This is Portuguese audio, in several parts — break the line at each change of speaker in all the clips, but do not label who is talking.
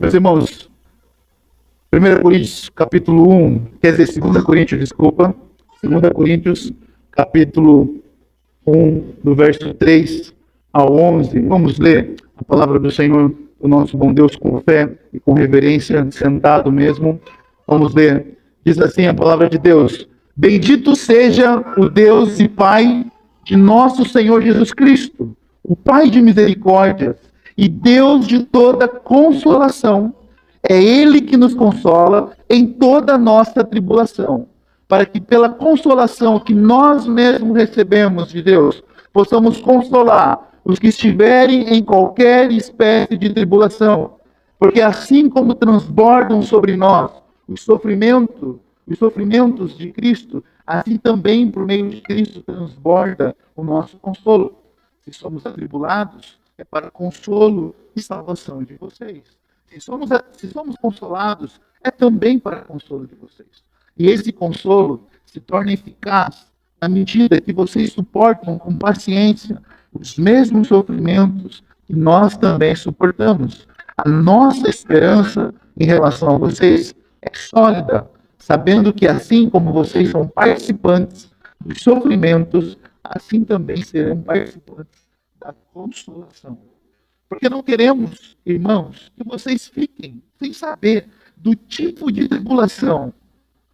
Meus irmãos, 1 Coríntios, capítulo 1, quer dizer, 2 Coríntios, desculpa. 2 Coríntios, capítulo 1, do verso 3 ao 11. Vamos ler a palavra do Senhor, o nosso bom Deus, com fé e com reverência, sentado mesmo. Vamos ler. Diz assim a palavra de Deus: Bendito seja o Deus e Pai de nosso Senhor Jesus Cristo, o Pai de misericórdias e Deus de toda consolação. É Ele que nos consola em toda a nossa tribulação, para que pela consolação que nós mesmos recebemos de Deus, possamos consolar os que estiverem em qualquer espécie de tribulação. Porque assim como transbordam sobre nós os sofrimentos de Cristo, assim também por meio de Cristo transborda o nosso consolo. Se somos atribulados, é para consolo e salvação de vocês. Se somos consolados, é também para consolo de vocês. E esse consolo se torna eficaz na medida que vocês suportam com paciência os mesmos sofrimentos que nós também suportamos. A nossa esperança em relação a vocês é sólida, sabendo que assim como vocês são participantes dos sofrimentos, assim também serão participantes da consolação. Porque não queremos, irmãos, que vocês fiquem sem saber do tipo de tribulação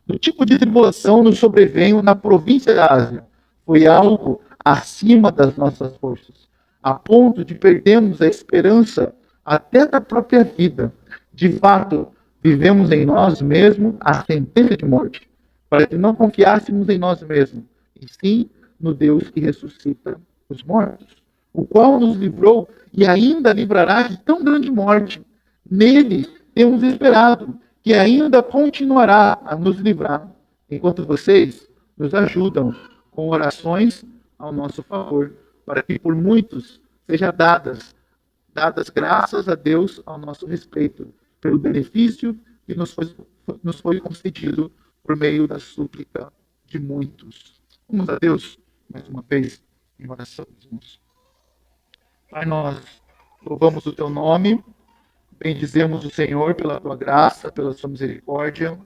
nos sobreveio na província da Ásia. Foi algo acima das nossas forças, a ponto de perdermos a esperança até da própria vida. De fato, vivemos em nós mesmos a sentença de morte, para que não confiássemos em nós mesmos, e sim no Deus que ressuscita os mortos, o qual nos livrou e ainda livrará de tão grande morte. Nele temos esperado que ainda continuará a nos livrar, enquanto vocês nos ajudam com orações ao nosso favor, para que por muitos seja dadas graças a Deus ao nosso respeito, pelo benefício que nos foi concedido por meio da súplica de muitos. Vamos a Deus mais uma vez em oração, irmãos. Pai, nós louvamos o teu nome, bendizemos o Senhor pela tua graça, pela sua misericórdia,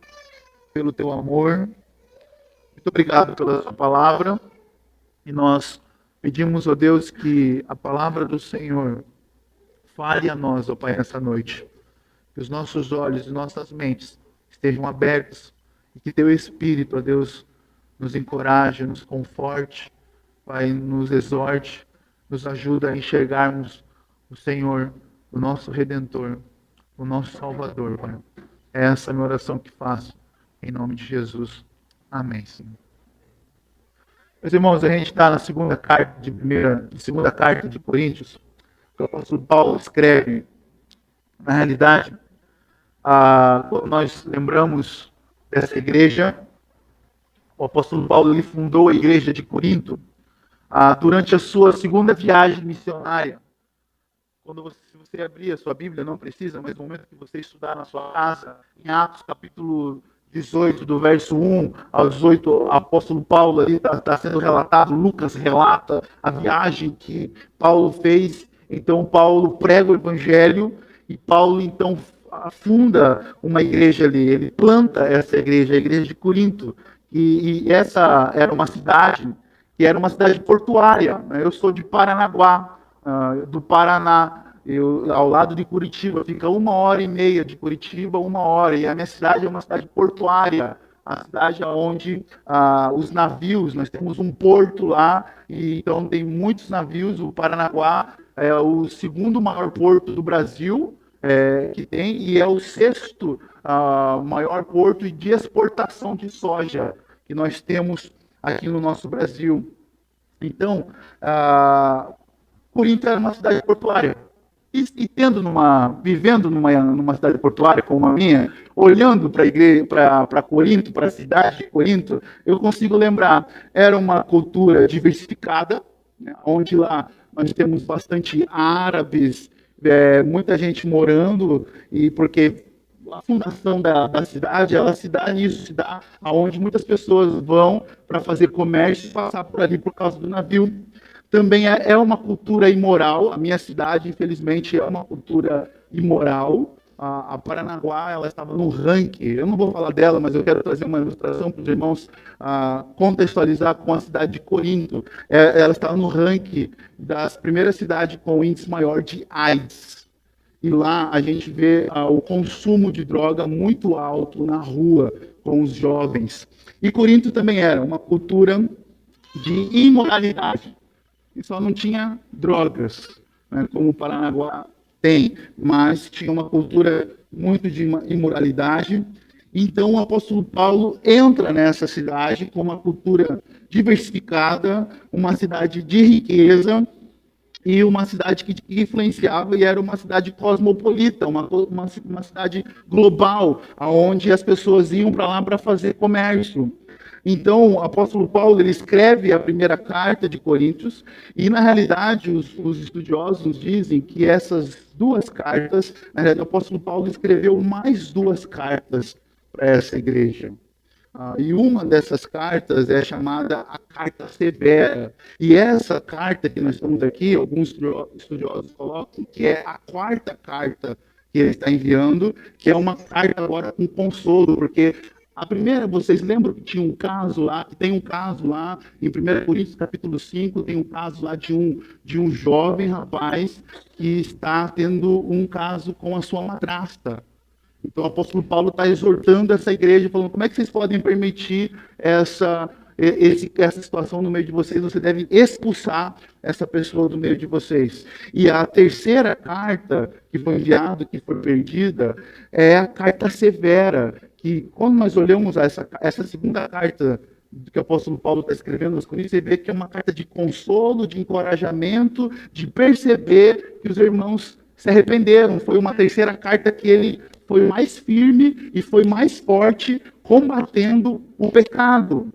pelo teu amor. Muito obrigado pela sua palavra. E nós pedimos, ó Deus, que a palavra do Senhor fale a nós, ó Pai, nessa noite. Que os nossos olhos e nossas mentes estejam abertos e que teu Espírito, ó Deus, nos encoraje, nos conforte, Pai, nos exorte, nos ajuda a enxergarmos o Senhor, o nosso Redentor, o nosso Salvador, Pai. É essa a minha oração que faço, em nome de Jesus. Amém, Senhor. Meus irmãos, a gente está na segunda carta de Coríntios, que o apóstolo Paulo escreve. Na realidade, quando nós lembramos dessa igreja, o apóstolo Paulo ele fundou a igreja de Corinto durante a sua segunda viagem missionária. Se você abrir a sua Bíblia, não precisa, mas no momento que você estudar na sua casa, em Atos capítulo 18, do verso 1 ao 18, o apóstolo Paulo ali está sendo relatado, Lucas relata a viagem que Paulo fez. Então Paulo prega o evangelho e Paulo então funda uma igreja ali, ele planta essa igreja, a igreja de Corinto, e essa era uma cidade que era uma cidade portuária. Eu sou de Paranaguá, do Paraná, ao lado de Curitiba, fica 1h30 de Curitiba, 1 hora, e a minha cidade é uma cidade portuária, a cidade onde os navios, nós temos um porto lá, e então tem muitos navios. O Paranaguá é o segundo maior porto do Brasil, que tem, e é o sexto maior porto de exportação de soja que nós temos aqui no nosso Brasil. Então, Corinto era uma cidade portuária. E vivendo numa cidade portuária como a minha, olhando para Corinto, para a cidade de Corinto, eu consigo lembrar, era uma cultura diversificada, né, onde lá nós temos bastante árabes, muita gente morando, e porque a fundação da cidade, isso se dá aonde muitas pessoas vão para fazer comércio e passar por ali por causa do navio. Também é uma cultura imoral. A minha cidade, infelizmente, é uma cultura imoral. a Paranaguá, ela estava no ranking. Eu não vou falar dela, mas eu quero trazer uma ilustração para os irmãos contextualizar com a cidade de Corinto. Ela estava no ranking das primeiras cidades com índice maior de AIDS. E lá a gente vê o consumo de droga muito alto na rua com os jovens. E Corinto também era uma cultura de imoralidade. E só não tinha drogas, né, como o Paranaguá tem, mas tinha uma cultura muito de imoralidade. Então o apóstolo Paulo entra nessa cidade com uma cultura diversificada, uma cidade de riqueza, e uma cidade que influenciava e era uma cidade cosmopolita, uma cidade global, onde as pessoas iam para lá para fazer comércio. Então, o apóstolo Paulo ele escreve a primeira carta de Coríntios, e na realidade os estudiosos dizem que essas duas cartas, na realidade, o apóstolo Paulo escreveu mais duas cartas para essa igreja. E uma dessas cartas é chamada a Carta Severa. E essa carta que nós estamos aqui, alguns estudiosos colocam que é a quarta carta que ele está enviando, que é uma carta agora com consolo, porque a primeira, vocês lembram que tinha um caso lá, que tem um caso lá, em 1 Coríntios capítulo 5, tem um caso lá de um jovem rapaz que está tendo um caso com a sua madrasta. Então o apóstolo Paulo está exortando essa igreja, falando como é que vocês podem permitir essa situação no meio de vocês, você deve expulsar essa pessoa do meio de vocês. E a terceira carta que foi enviada, que foi perdida, é a carta severa, que quando nós olhamos essa segunda carta que o apóstolo Paulo está escrevendo aos Coríntios, você vê que é uma carta de consolo, de encorajamento, de perceber que os irmãos se arrependeram. Foi uma terceira carta que ele foi mais firme e foi mais forte combatendo o pecado.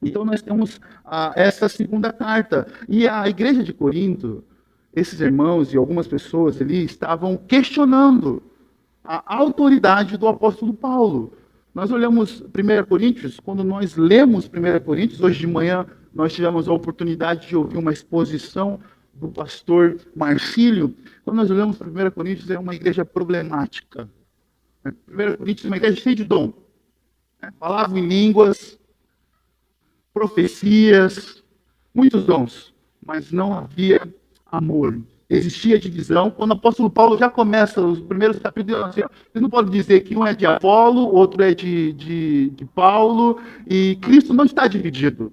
Então nós temos essa segunda carta. E a igreja de Corinto, esses irmãos e algumas pessoas ali estavam questionando a autoridade do apóstolo Paulo. Nós olhamos 1 Coríntios, quando nós lemos 1 Coríntios, hoje de manhã nós tivemos a oportunidade de ouvir uma exposição do pastor Marcílio. Quando nós olhamos 1 Coríntios, é uma igreja problemática. 1 Coríntios é uma igreja cheia de dom. Falavam em línguas, profecias, muitos dons, mas não havia amor. Existia divisão. Quando o apóstolo Paulo já começa os primeiros capítulos, assim, você não pode dizer que um é de Apolo, outro é de Paulo, e Cristo não está dividido.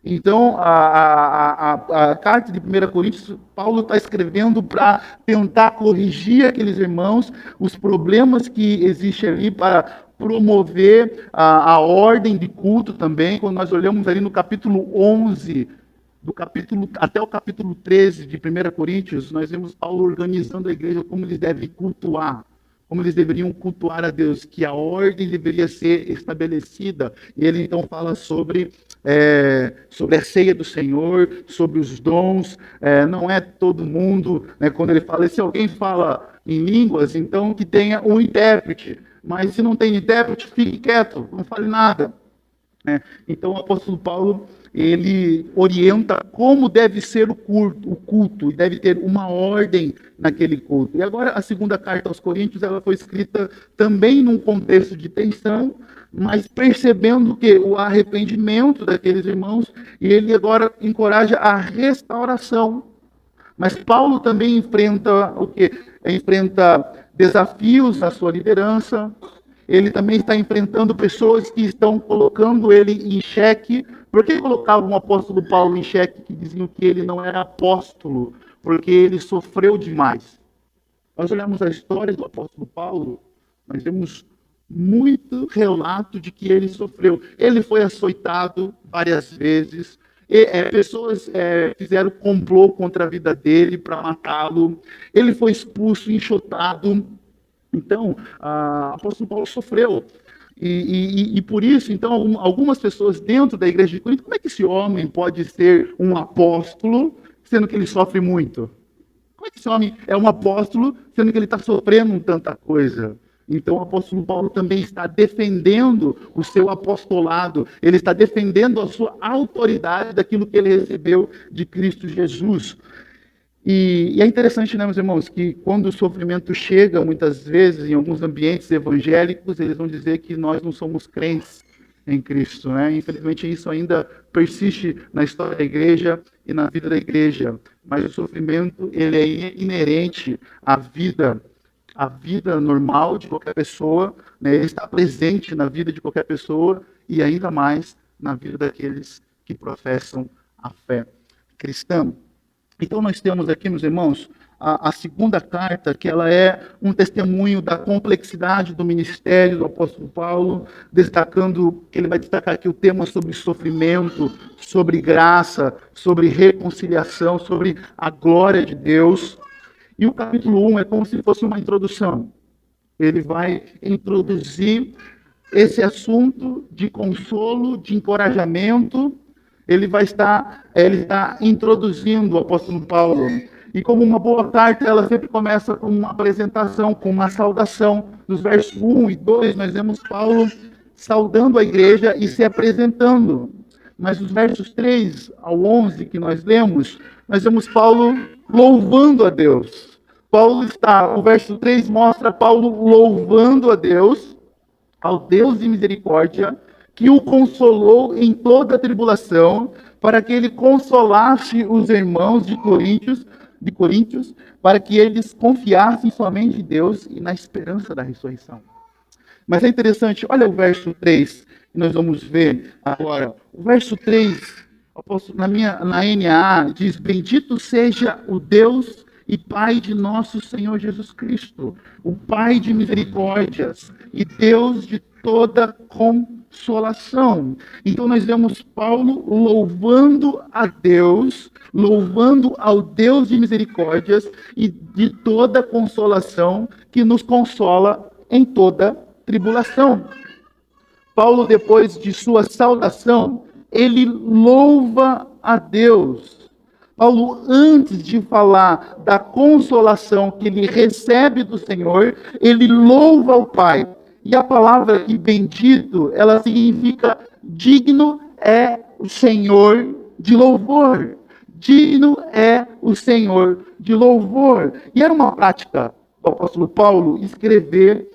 Então, a carta de 1 Coríntios, Paulo está escrevendo para tentar corrigir aqueles irmãos, os problemas que existem ali, para promover a ordem de culto também. Quando nós olhamos ali no capítulo 11, até o capítulo 13 de 1 Coríntios, nós vemos Paulo organizando a igreja como eles devem cultuar, como eles deveriam cultuar a Deus, que a ordem deveria ser estabelecida. E ele então fala sobre a ceia do Senhor, sobre os dons. Não é todo mundo, né, quando ele fala, se alguém fala em línguas, então que tenha um intérprete. Mas se não tem intérprete, fique quieto, não fale nada. Então o apóstolo Paulo ele orienta como deve ser o culto, e deve ter uma ordem naquele culto. E agora a segunda carta aos Coríntios, ela foi escrita também num contexto de tensão, mas percebendo que o arrependimento daqueles irmãos, e ele agora encoraja a restauração. Mas Paulo também enfrenta o quê? Enfrenta desafios na sua liderança. Ele também está enfrentando pessoas que estão colocando ele em xeque. Por que colocavam o apóstolo Paulo em xeque, que diziam que ele não era apóstolo? Porque ele sofreu demais. Nós olhamos a história do apóstolo Paulo, nós temos muito relato de que ele sofreu. Ele foi açoitado várias vezes. Pessoas fizeram complô contra a vida dele para matá-lo. Ele foi expulso, enxotado. Então, o apóstolo Paulo sofreu. E por isso, então, algumas pessoas dentro da igreja de Corinto, como é que esse homem pode ser um apóstolo, sendo que ele sofre muito? Como é que esse homem é um apóstolo, sendo que ele está sofrendo tanta coisa? Então, o apóstolo Paulo também está defendendo o seu apostolado, ele está defendendo a sua autoridade daquilo que ele recebeu de Cristo Jesus. E é interessante, né, meus irmãos, que quando o sofrimento chega, muitas vezes, em alguns ambientes evangélicos, eles vão dizer que nós não somos crentes em Cristo, né? Infelizmente, isso ainda persiste na história da igreja e na vida da igreja. Mas o sofrimento, ele é inerente à vida normal de qualquer pessoa, né? Ele está presente na vida de qualquer pessoa e ainda mais na vida daqueles que professam a fé cristã. Então nós temos aqui, meus irmãos, a segunda carta, que ela é um testemunho da complexidade do ministério do apóstolo Paulo, destacando, ele vai destacar aqui o tema sobre sofrimento, sobre graça, sobre reconciliação, sobre a glória de Deus. E o capítulo 1 é como se fosse uma introdução. Ele vai introduzir esse assunto de consolo, de encorajamento. Ele está introduzindo o apóstolo Paulo. E como uma boa carta, ela sempre começa com uma apresentação, com uma saudação. Nos versos 1 e 2, nós vemos Paulo saudando a igreja e se apresentando. Mas nos versos 3 ao 11 que nós lemos, nós vemos Paulo louvando a Deus. O verso 3 mostra Paulo louvando a Deus, ao Deus de misericórdia, que o consolou em toda a tribulação, para que ele consolasse os irmãos de Coríntios, para que eles confiassem somente em Deus e na esperança da ressurreição. Mas é interessante, olha o verso 3, que nós vamos ver agora. O verso 3, na NAA, diz: Bendito seja o Deus e Pai de nosso Senhor Jesus Cristo, o Pai de misericórdias e Deus de toda consolação. Então nós vemos Paulo louvando a Deus, louvando ao Deus de misericórdias e de toda consolação, que nos consola em toda tribulação. Paulo, depois de sua saudação, ele louva a Deus. Paulo, antes de falar da consolação que ele recebe do Senhor, ele louva o Pai. E a palavra aqui, bendito, ela significa digno é o Senhor de louvor. Digno é o Senhor de louvor. E era uma prática do apóstolo Paulo escrever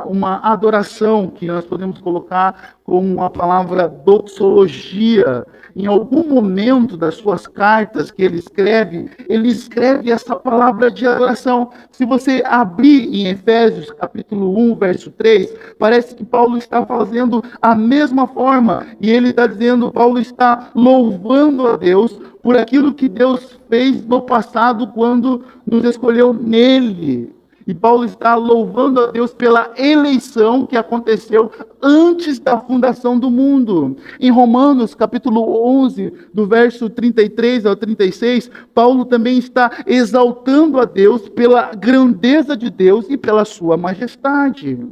uma adoração que nós podemos colocar com a palavra doxologia. Em algum momento das suas cartas que ele escreve essa palavra de adoração. Se você abrir em Efésios capítulo 1, verso 3, parece que Paulo está fazendo a mesma forma. E ele está dizendo, Paulo está louvando a Deus por aquilo que Deus fez no passado quando nos escolheu nele. E Paulo está louvando a Deus pela eleição que aconteceu antes da fundação do mundo. Em Romanos, capítulo 11, do verso 33 ao 36, Paulo também está exaltando a Deus pela grandeza de Deus e pela sua majestade.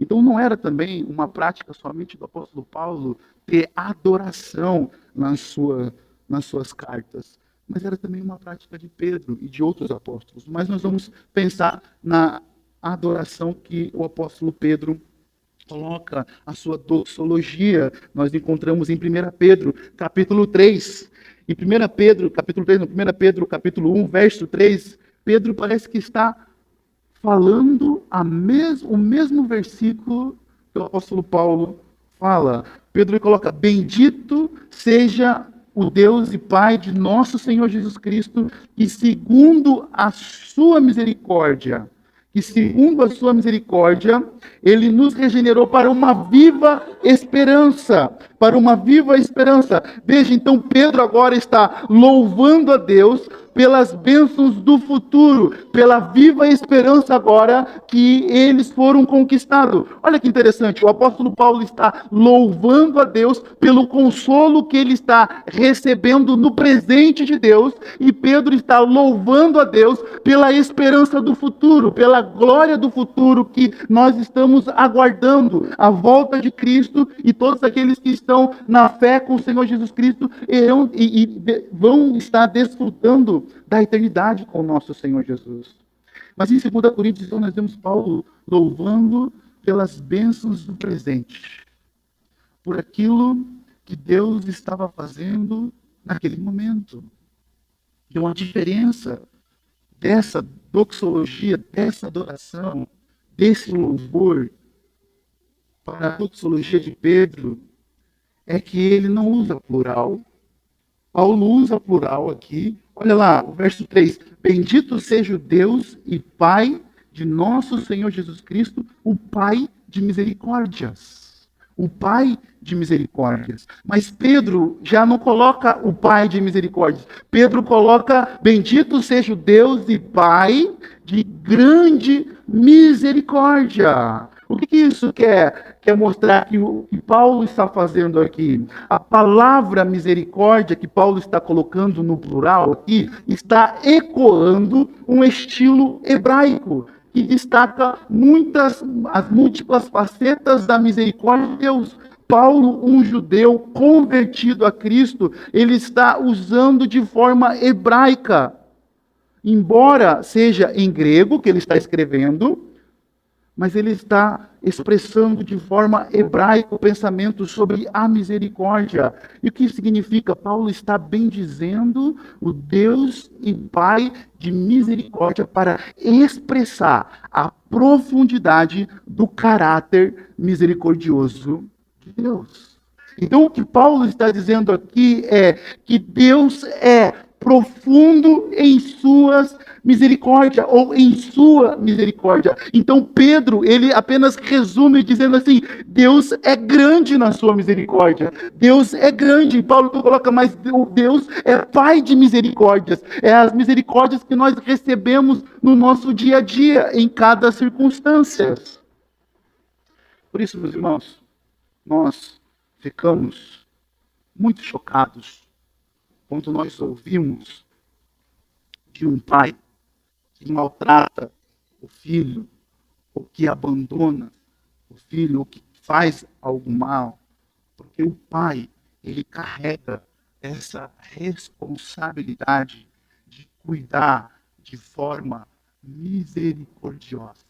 Então não era também uma prática somente do apóstolo Paulo ter adoração nas suas cartas, mas era também uma prática de Pedro e de outros apóstolos. Mas nós vamos pensar na adoração que o apóstolo Pedro coloca, a sua doxologia. Nós encontramos em 1 Pedro, capítulo 3. Em 1 Pedro, capítulo 3, no 1 Pedro, capítulo 1, verso 3, Pedro parece que está falando o mesmo versículo que o apóstolo Paulo fala. Pedro coloca: Bendito seja o Deus e Pai de nosso Senhor Jesus Cristo, que segundo a sua misericórdia, ele nos regenerou para uma viva esperança, Veja, então Pedro agora está louvando a Deus pelas bênçãos do futuro, pela viva esperança agora que eles foram conquistados. Olha que interessante, o apóstolo Paulo está louvando a Deus pelo consolo que ele está recebendo no presente de Deus, e Pedro está louvando a Deus pela esperança do futuro, pela glória do futuro que nós estamos aguardando, a volta de Cristo, e todos aqueles que estão na fé com o Senhor Jesus Cristo vão estar desfrutando da eternidade com o nosso Senhor Jesus. Mas em 2 Coríntios, então, nós vemos Paulo louvando pelas bênçãos do presente, por aquilo que Deus estava fazendo naquele momento. Então, a diferença dessa doxologia, dessa adoração, desse louvor para a doxologia de Pedro, é que ele não usa plural. Paulo usa plural aqui. Olha lá, o verso 3. Bendito seja o Deus e Pai de nosso Senhor Jesus Cristo, o Pai de misericórdias. O Pai de misericórdias. Mas Pedro já não coloca o Pai de misericórdias. Pedro coloca: bendito seja o Deus e Pai de grande misericórdia. O que isso quer mostrar que o que Paulo está fazendo aqui? A palavra misericórdia que Paulo está colocando no plural aqui está ecoando um estilo hebraico que destaca as múltiplas facetas da misericórdia de Deus. Paulo, um judeu convertido a Cristo, ele está usando de forma hebraica. Embora seja em grego que ele está escrevendo, mas ele está expressando de forma hebraica o pensamento sobre a misericórdia. E o que significa? Paulo está bendizendo o Deus e Pai de misericórdia para expressar a profundidade do caráter misericordioso de Deus. Então, o que Paulo está dizendo aqui é que Deus é profundo em suas misericórdia ou em sua misericórdia. Então Pedro, ele apenas resume dizendo assim: Deus é grande na sua misericórdia. Deus é grande. Paulo coloca: mas Deus é Pai de misericórdias. É as misericórdias que nós recebemos no nosso dia a dia, em cada circunstância. Por isso, meus irmãos, nós ficamos muito chocados quando nós ouvimos de um pai que maltrata o filho, ou que abandona o filho, ou que faz algo mal, porque o pai, ele carrega essa responsabilidade de cuidar de forma misericordiosa.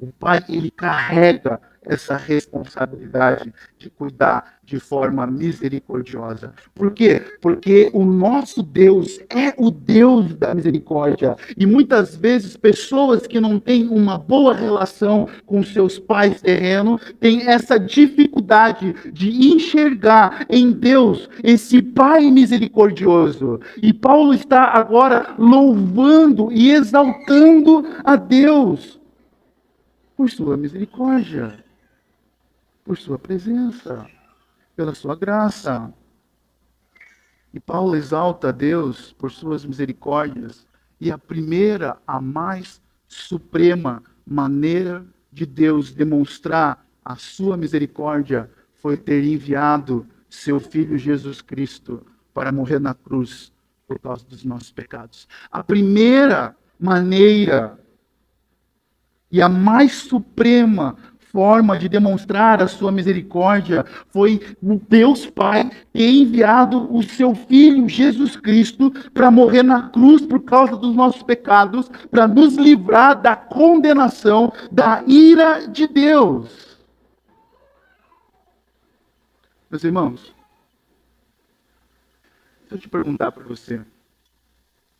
O pai, ele carrega essa responsabilidade de cuidar de forma misericordiosa. Por quê? Porque o nosso Deus é o Deus da misericórdia. E muitas vezes pessoas que não têm uma boa relação com seus pais terrenos têm essa dificuldade de enxergar em Deus esse Pai misericordioso. E Paulo está agora louvando e exaltando a Deus por sua misericórdia, por sua presença, pela sua graça. E Paulo exalta a Deus por suas misericórdias. E a primeira, a mais suprema maneira de Deus demonstrar a sua misericórdia foi ter enviado seu Filho Jesus Cristo para morrer na cruz por causa dos nossos pecados. A primeira maneira e a mais suprema forma de demonstrar a sua misericórdia foi o Deus Pai ter enviado o seu Filho Jesus Cristo para morrer na cruz por causa dos nossos pecados, para nos livrar da condenação, da ira de Deus. Meus irmãos, se eu te perguntar para você,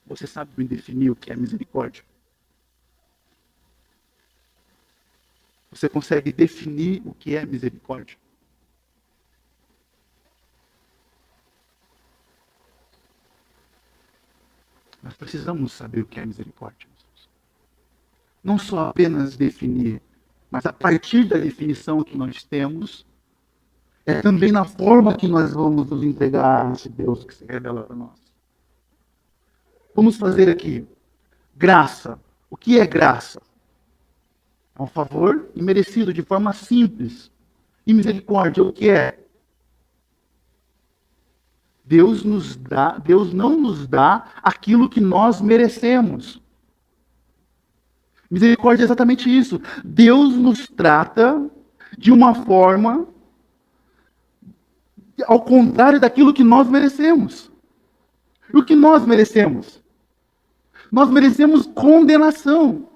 você sabe me definir o que é misericórdia? Você consegue definir o que é misericórdia? Nós precisamos saber o que é misericórdia. Não só apenas definir, mas a partir da definição que nós temos, é também na forma que nós vamos nos entregar a esse Deus que se revela para nós. Vamos fazer aqui. Graça. O que é graça? É um favor imerecido de forma simples. E misericórdia, o que é? Deus não nos dá aquilo que nós merecemos. Misericórdia é exatamente isso. Deus nos trata de uma forma ao contrário daquilo que nós merecemos. E o que nós merecemos? Nós merecemos condenação.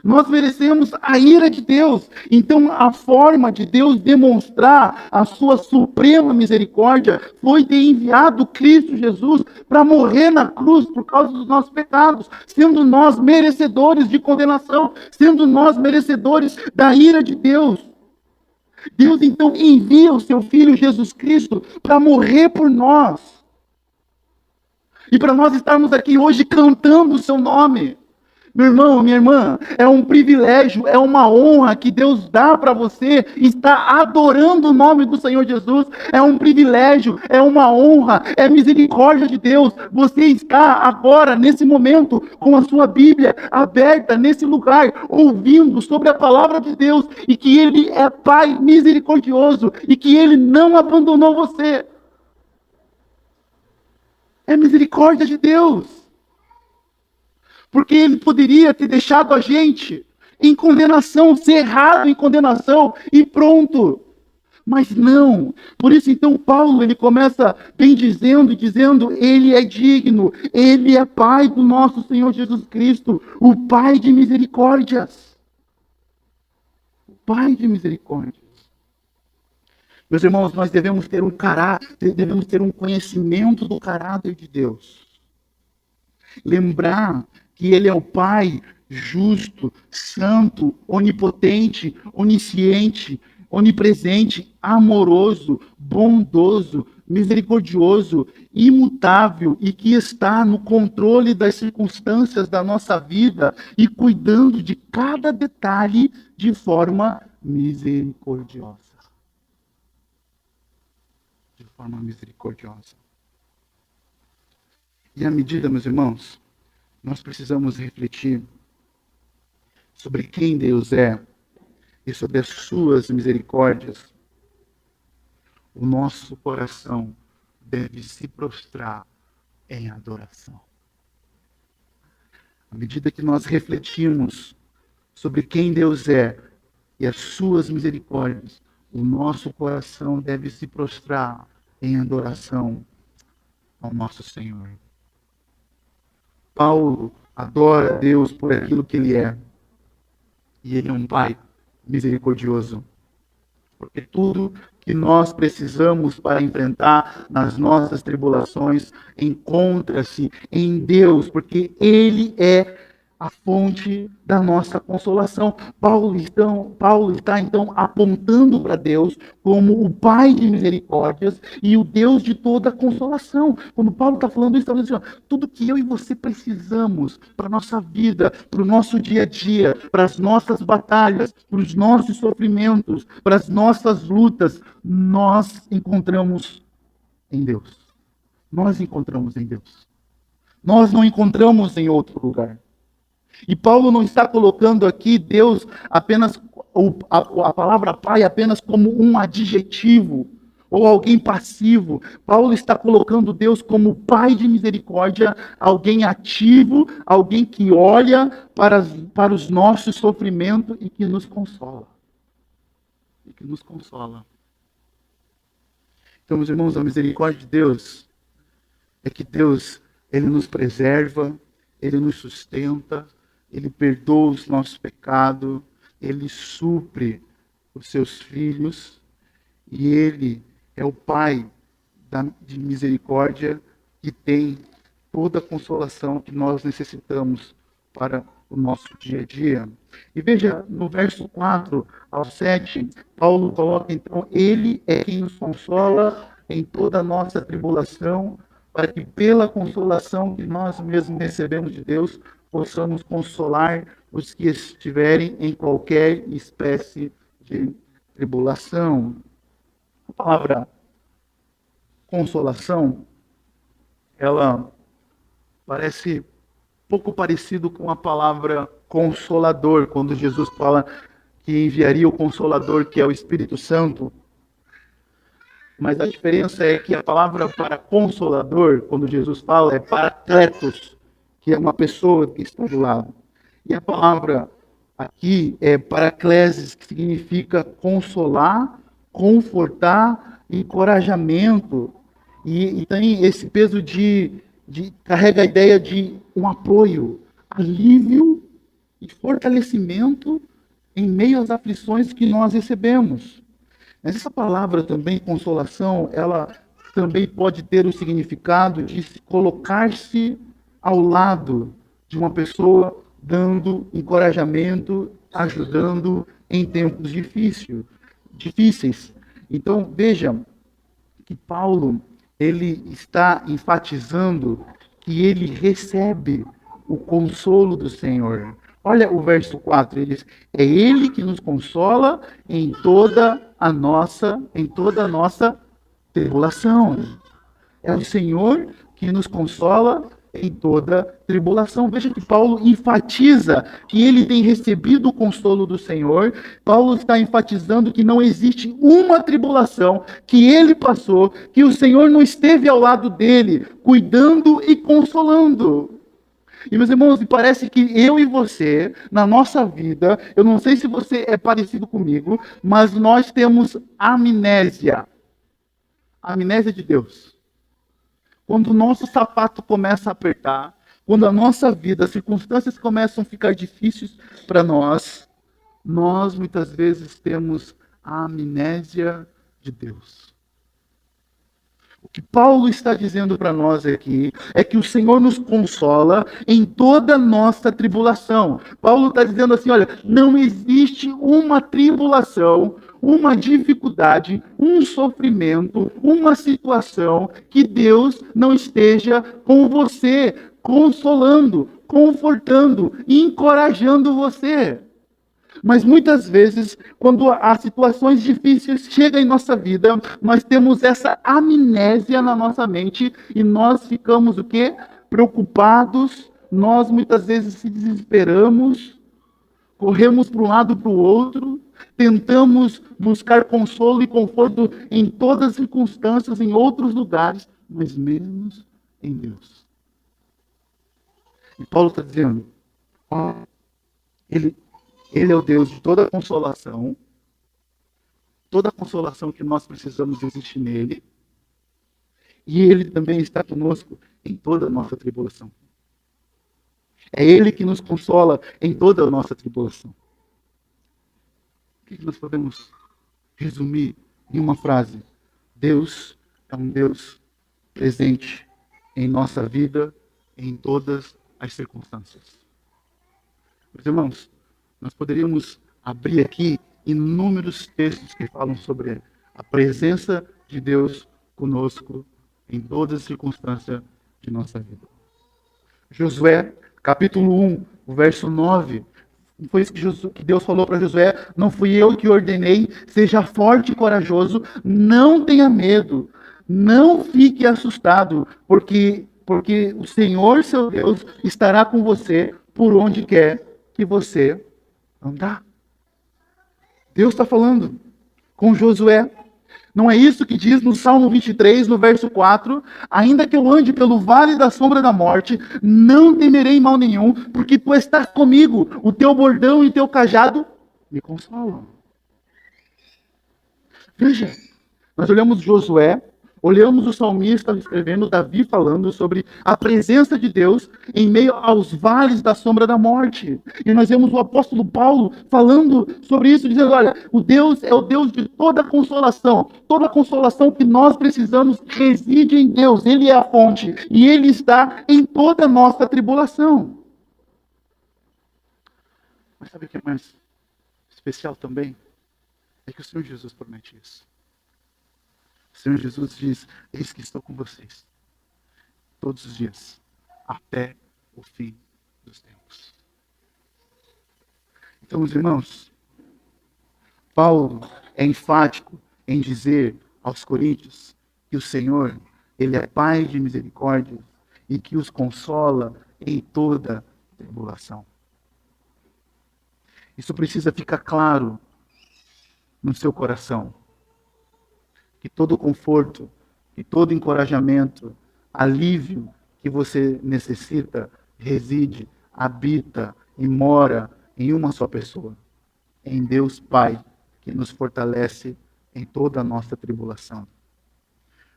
Nós merecemos a ira de Deus. Então, a forma de Deus demonstrar a sua suprema misericórdia foi ter enviado Cristo Jesus para morrer na cruz por causa dos nossos pecados, sendo nós merecedores de condenação, sendo nós merecedores da ira de Deus. Deus, então, envia o seu Filho Jesus Cristo para morrer por nós. E para nós estarmos aqui hoje cantando o seu nome. Meu irmão, minha irmã, é um privilégio, é uma honra que Deus dá para você estar adorando o nome do Senhor Jesus. É um privilégio, é uma honra, é misericórdia de Deus. Você está agora, nesse momento, com a sua Bíblia aberta nesse lugar, ouvindo sobre a palavra de Deus e que Ele é Pai misericordioso e que Ele não abandonou você. É misericórdia de Deus. Porque ele poderia ter deixado a gente em condenação, cerrado em condenação e pronto. Mas não. Por isso, então, Paulo, ele começa bem dizendo, ele é digno, ele é Pai do nosso Senhor Jesus Cristo, o Pai de misericórdias. O Pai de misericórdias. Meus irmãos, nós devemos ter um caráter, devemos ter um conhecimento do caráter de Deus. Lembrar que Ele é o Pai justo, santo, onipotente, onisciente, onipresente, amoroso, bondoso, misericordioso, imutável e que está no controle das circunstâncias da nossa vida e cuidando de cada detalhe de forma misericordiosa. De forma misericordiosa. E à medida, meus irmãos, nós precisamos refletir sobre quem Deus é e sobre as suas misericórdias. O nosso coração deve se prostrar em adoração. À medida que nós refletimos sobre quem Deus é e as suas misericórdias, o nosso coração deve se prostrar em adoração ao nosso Senhor. Paulo adora Deus por aquilo que Ele é. E Ele é um Pai misericordioso. Porque tudo que nós precisamos para enfrentar nas nossas tribulações encontra-se em Deus, porque Ele é a fonte da nossa consolação. Paulo está então apontando para Deus como o Pai de misericórdias e o Deus de toda consolação. Quando Paulo está falando isso, está dizendo assim, tudo que eu e você precisamos para a nossa vida, para o nosso dia a dia, para as nossas batalhas, para os nossos sofrimentos, para as nossas lutas, nós encontramos em Deus. Nós encontramos em Deus. Nós não encontramos em outro lugar. E Paulo não está colocando aqui Deus apenas, a palavra Pai apenas como um adjetivo, ou alguém passivo. Paulo está colocando Deus como Pai de misericórdia, alguém ativo, alguém que olha para os nossos sofrimentos e que nos consola. E que nos consola. Então, meus irmãos, a misericórdia de Deus é que Deus, Ele nos preserva, Ele nos sustenta, Ele perdoa os nossos pecados, Ele supre os seus filhos e Ele é o Pai de misericórdia que tem toda a consolação que nós necessitamos para o nosso dia a dia. E veja, no verso 4 ao 7, Paulo coloca então, Ele é quem nos consola em toda a nossa tribulação, para que pela consolação que nós mesmos recebemos de Deus, possamos consolar os que estiverem em qualquer espécie de tribulação. A palavra consolação, ela parece pouco parecido com a palavra consolador, quando Jesus fala que enviaria o Consolador, que é o Espírito Santo. Mas a diferença é que a palavra para consolador, quando Jesus fala, é paracletos, que é uma pessoa que está do lado. E a palavra aqui é paracleses, que significa consolar, confortar, encorajamento. E tem esse peso carrega a ideia de um apoio, alívio e fortalecimento em meio às aflições que nós recebemos. Mas essa palavra também, consolação, ela também pode ter o significado de colocar-se ao lado de uma pessoa, dando encorajamento, ajudando em tempos difíceis. Então, veja que Paulo, ele está enfatizando que ele recebe o consolo do Senhor. Olha o verso 4, ele diz: é ele que nos consola em toda a nossa tribulação. É o Senhor que nos consola em toda tribulação. Veja que Paulo enfatiza que ele tem recebido o consolo do Senhor. Paulo está enfatizando que não existe uma tribulação que ele passou, que o Senhor não esteve ao lado dele, cuidando e consolando. E, meus irmãos, me parece que eu e você, na nossa vida, eu não sei se você é parecido comigo, mas nós temos amnésia. Amnésia de Deus. Quando o nosso sapato começa a apertar, quando a nossa vida, as circunstâncias começam a ficar difíceis para nós muitas vezes temos a amnésia de Deus. O que Paulo está dizendo para nós aqui é que o Senhor nos consola em toda nossa tribulação. Paulo está dizendo assim, olha, não existe uma tribulação, uma dificuldade, um sofrimento, uma situação que Deus não esteja com você, consolando, confortando, encorajando você. Mas muitas vezes, quando as situações difíceis chegam em nossa vida, nós temos essa amnésia na nossa mente e nós ficamos o quê? Preocupados, nós muitas vezes se desesperamos, corremos para um lado para o outro, tentamos buscar consolo e conforto em todas as circunstâncias, em outros lugares, mas menos em Deus. E Paulo está dizendo, ele é o Deus de toda a consolação que nós precisamos existe nele, e ele também está conosco em toda a nossa tribulação. É ele que nos consola em toda a nossa tribulação. O que nós podemos resumir em uma frase? Deus é um Deus presente em nossa vida, em todas as circunstâncias. Meus irmãos, nós poderíamos abrir aqui inúmeros textos que falam sobre a presença de Deus conosco em todas as circunstâncias de nossa vida. Josué, capítulo 1, o verso 9. Foi isso que Deus falou para Josué: não fui eu que ordenei, seja forte e corajoso, não tenha medo, não fique assustado, porque o Senhor, seu Deus, estará com você por onde quer que você andar. Deus está falando com Josué. Não é isso que diz no Salmo 23, no verso 4? Ainda que eu ande pelo vale da sombra da morte, não temerei mal nenhum, porque tu estás comigo, o teu bordão e o teu cajado me consolam. Veja, nós olhamos Josué, olhamos o salmista escrevendo, Davi falando sobre a presença de Deus em meio aos vales da sombra da morte. E nós vemos o apóstolo Paulo falando sobre isso, dizendo, olha, o Deus é o Deus de toda a consolação que nós precisamos reside em Deus, Ele é a fonte, e Ele está em toda a nossa tribulação. Mas sabe o que é mais especial também? É que o Senhor Jesus promete isso. O Senhor Jesus diz, eis que estou com vocês todos os dias, até o fim dos tempos. Então, meus irmãos, Paulo é enfático em dizer aos coríntios que o Senhor, Ele é Pai de misericórdia e que os consola em toda tribulação. Isso precisa ficar claro no seu coração. Que todo conforto, que todo encorajamento, alívio que você necessita, reside, habita e mora em uma só pessoa. Em Deus Pai, que nos fortalece em toda a nossa tribulação.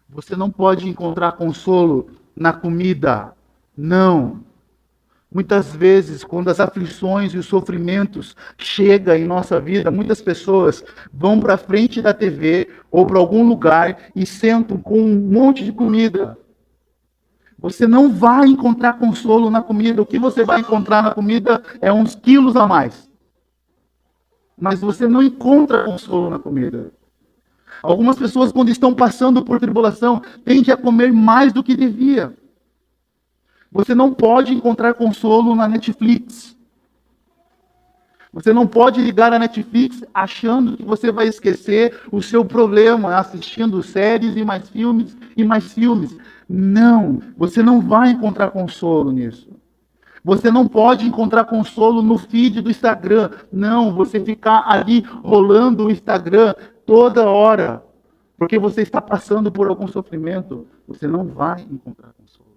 Você não pode encontrar consolo na comida. Não. Muitas vezes, quando as aflições e os sofrimentos chegam em nossa vida, muitas pessoas vão para frente da TV ou para algum lugar e sentam com um monte de comida. Você não vai encontrar consolo na comida. O que você vai encontrar na comida é uns quilos a mais. Mas você não encontra consolo na comida. Algumas pessoas, quando estão passando por tribulação, tendem a comer mais do que devia. Você não pode encontrar consolo na Netflix. Você não pode ligar a Netflix achando que você vai esquecer o seu problema assistindo séries e mais filmes e mais filmes. Não, você não vai encontrar consolo nisso. Você não pode encontrar consolo no feed do Instagram. Não, você ficar ali rolando o Instagram toda hora, porque você está passando por algum sofrimento, você não vai encontrar consolo.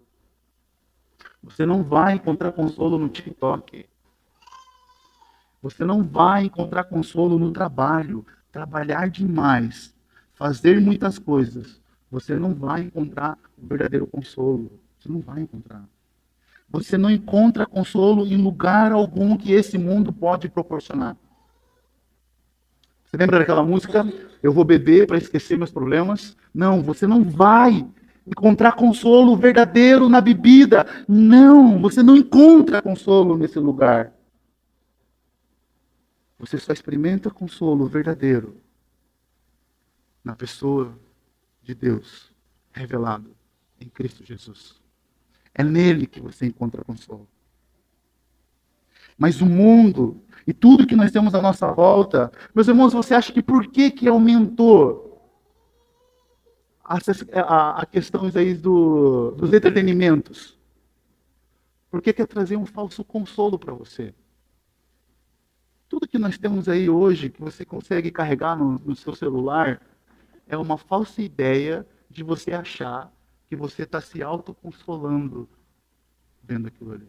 Você não vai encontrar consolo no TikTok. Você não vai encontrar consolo no trabalho. Trabalhar demais, fazer muitas coisas. Você não vai encontrar o verdadeiro consolo. Você não vai encontrar. Você não encontra consolo em lugar algum que esse mundo pode proporcionar. Você lembra daquela música? Eu vou beber para esquecer meus problemas? Não, você não vai encontrar consolo verdadeiro na bebida. Não, você não encontra consolo nesse lugar. Você só experimenta consolo verdadeiro na pessoa de Deus revelado em Cristo Jesus. É nele que você encontra consolo. Mas o mundo e tudo que nós temos à nossa volta, meus irmãos, você acha que por que aumentou a questões aí dos entretenimentos? Por que quer trazer um falso consolo para você? Tudo que nós temos aí hoje, que você consegue carregar no seu celular, é uma falsa ideia de você achar que você está se autoconsolando vendo aquilo ali,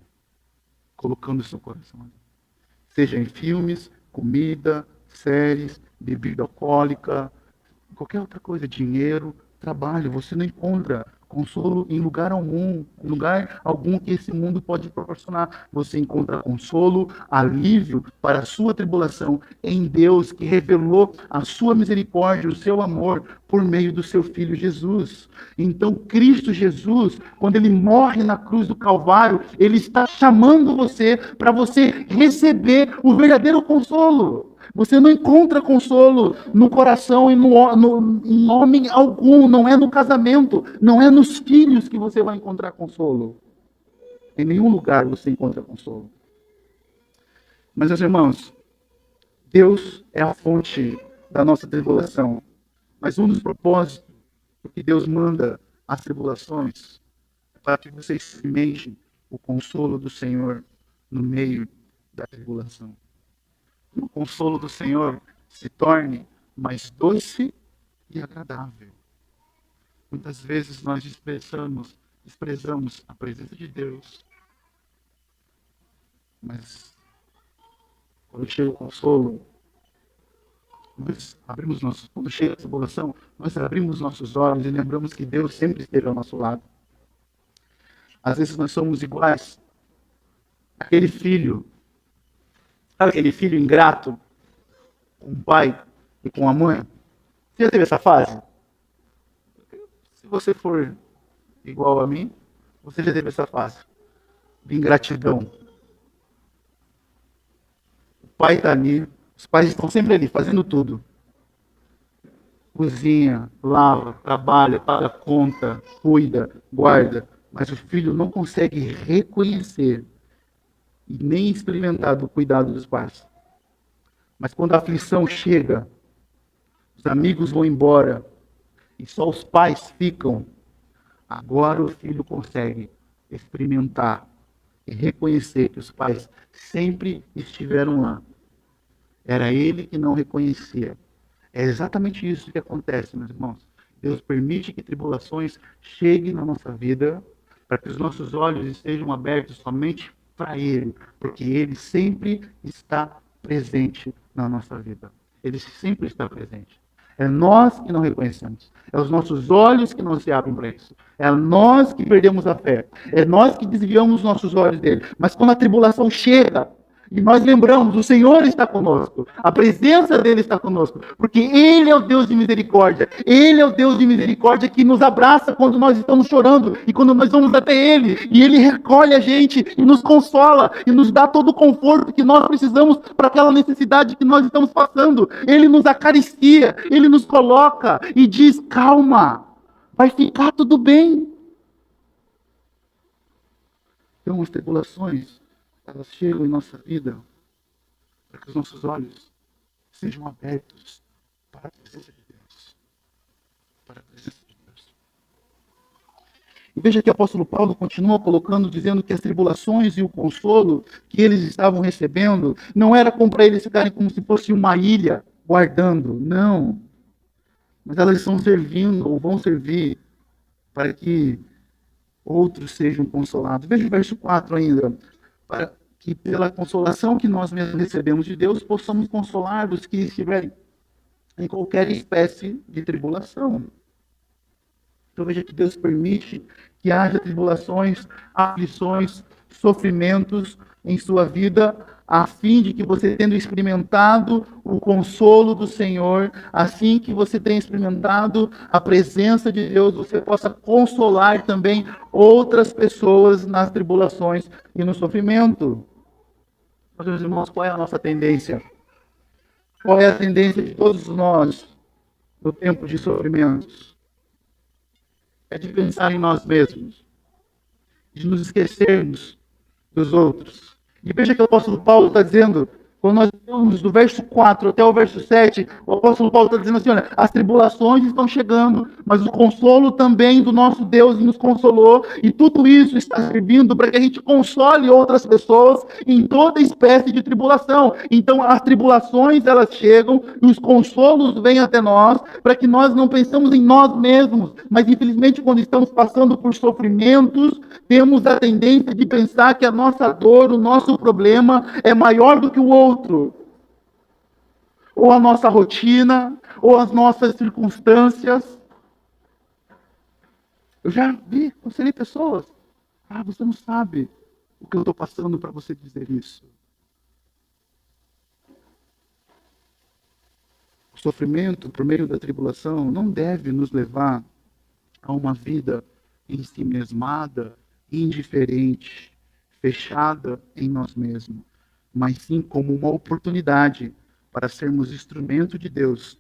colocando o seu coração ali. Seja em filmes, comida, séries, bebida alcoólica, qualquer outra coisa, dinheiro, trabalho, você não encontra consolo em lugar algum que esse mundo pode proporcionar. Você encontra consolo, alívio para a sua tribulação em Deus, que revelou a sua misericórdia, o seu amor por meio do seu Filho Jesus. Então, Cristo Jesus, quando ele morre na cruz do Calvário, ele está chamando você para você receber o verdadeiro consolo. Você não encontra consolo no coração e em homem algum, não é no casamento, não é nos filhos que você vai encontrar consolo. Em nenhum lugar você encontra consolo. Mas, meus irmãos, Deus é a fonte da nossa tribulação. Mas um dos propósitos que Deus manda as tribulações é para que você experimente o consolo do Senhor no meio da tribulação. O consolo do Senhor se torne mais doce e agradável. Muitas vezes nós desprezamos a presença de Deus, mas quando chega o consolo, quando chega a tribulação, nós abrimos nossos olhos e lembramos que Deus sempre esteve ao nosso lado. Às vezes nós somos iguais àquele filho, sabe aquele filho ingrato com o pai e com a mãe? Você já teve essa fase? Se você for igual a mim, você já teve essa fase de ingratidão. O pai está ali, os pais estão sempre ali, fazendo tudo. Cozinha, lava, trabalha, paga conta, cuida, guarda. Mas o filho não consegue reconhecer e nem experimentar do cuidado dos pais. Mas quando a aflição chega, os amigos vão embora e só os pais ficam. Agora o filho consegue experimentar e reconhecer que os pais sempre estiveram lá. Era ele que não reconhecia. É exatamente isso que acontece, meus irmãos. Deus permite que tribulações cheguem na nossa vida para que os nossos olhos estejam abertos somente para Ele, porque Ele sempre está presente na nossa vida. Ele sempre está presente. É nós que não reconhecemos. É os nossos olhos que não se abrem para isso. É nós que perdemos a fé. É nós que desviamos os nossos olhos dele. Mas quando a tribulação chega, e nós lembramos, o Senhor está conosco, a presença dele está conosco, porque ele é o Deus de misericórdia, ele é o Deus de misericórdia que nos abraça quando nós estamos chorando, e quando nós vamos até ele, e ele recolhe a gente, e nos consola, e nos dá todo o conforto que nós precisamos para aquela necessidade que nós estamos passando. Ele nos acaricia, ele nos coloca, e diz, calma, vai ficar tudo bem. Então as tribulações, elas chegam em nossa vida para que os nossos olhos sejam abertos para a presença de Deus. Para a presença de Deus. E veja que o apóstolo Paulo continua colocando, dizendo que as tribulações e o consolo que eles estavam recebendo não era como para eles ficarem como se fosse uma ilha guardando, não. Mas elas estão servindo ou vão servir para que outros sejam consolados. Veja o verso 4 ainda. Para que pela consolação que nós mesmos recebemos de Deus, possamos consolar os que estiverem em qualquer espécie de tribulação. Então veja que Deus permite que haja tribulações, aflições, sofrimentos em sua vida, a fim de que você, tendo experimentado o consolo do Senhor, assim que você tenha experimentado a presença de Deus, você possa consolar também outras pessoas nas tribulações e no sofrimento. Meus irmãos, qual é a nossa tendência? Qual é a tendência de todos nós no tempo de sofrimentos? É de pensar em nós mesmos, de nos esquecermos dos outros. E veja que o apóstolo Paulo está dizendo, quando nós vamos do verso 4 até o verso 7, o apóstolo Paulo está dizendo assim, olha, as tribulações estão chegando, mas o consolo também do nosso Deus nos consolou, e tudo isso está servindo para que a gente console outras pessoas em toda espécie de tribulação. Então as tribulações, elas chegam, e os consolos vêm até nós, para que nós não pensamos em nós mesmos, mas infelizmente quando estamos passando por sofrimentos, temos a tendência de pensar que a nossa dor, o nosso problema é maior do que o outro. Ou a nossa rotina, ou as nossas circunstâncias. Eu já vi, conselhei pessoas. Você não sabe o que eu estou passando para você dizer isso. O sofrimento por meio da tribulação não deve nos levar a uma vida em si mesmada, indiferente, fechada em nós mesmos, mas sim como uma oportunidade para sermos instrumento de Deus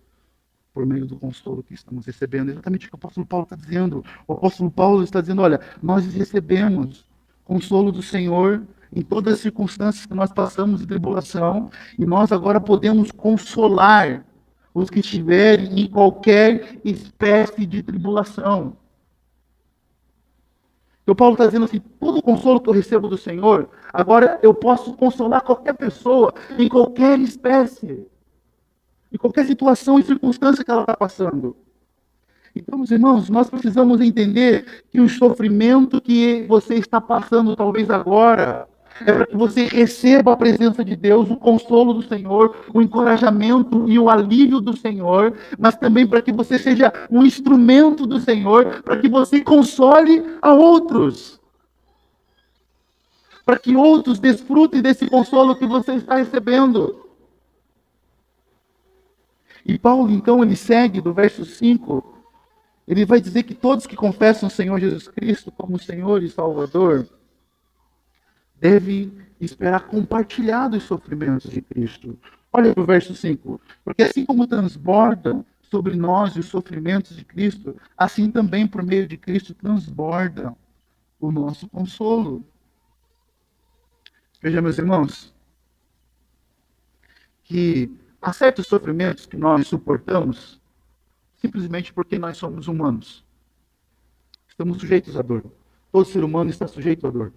por meio do consolo que estamos recebendo. Exatamente o que o apóstolo Paulo está dizendo. O apóstolo Paulo está dizendo, olha, nós recebemos consolo do Senhor em todas as circunstâncias que nós passamos de tribulação, e nós agora podemos consolar os que estiverem em qualquer espécie de tribulação. Então Paulo está dizendo assim, todo o consolo que eu recebo do Senhor, agora eu posso consolar qualquer pessoa, em qualquer espécie, em qualquer situação e circunstância que ela está passando. Então, meus irmãos, nós precisamos entender que o sofrimento que você está passando talvez agora, é para que você receba a presença de Deus, o consolo do Senhor, o encorajamento e o alívio do Senhor, mas também para que você seja um instrumento do Senhor, para que você console a outros. Para que outros desfrutem desse consolo que você está recebendo. E Paulo, então, ele segue do verso 5, ele vai dizer que todos que confessam o Senhor Jesus Cristo como Senhor e Salvador, devem esperar compartilhar dos sofrimentos de Cristo. Olha para o verso 5. Porque assim como transborda sobre nós os sofrimentos de Cristo, assim também por meio de Cristo transborda o nosso consolo. Veja, meus irmãos, que há certos sofrimentos que nós suportamos simplesmente porque nós somos humanos. Estamos sujeitos à dor. Todo ser humano está sujeito à dor.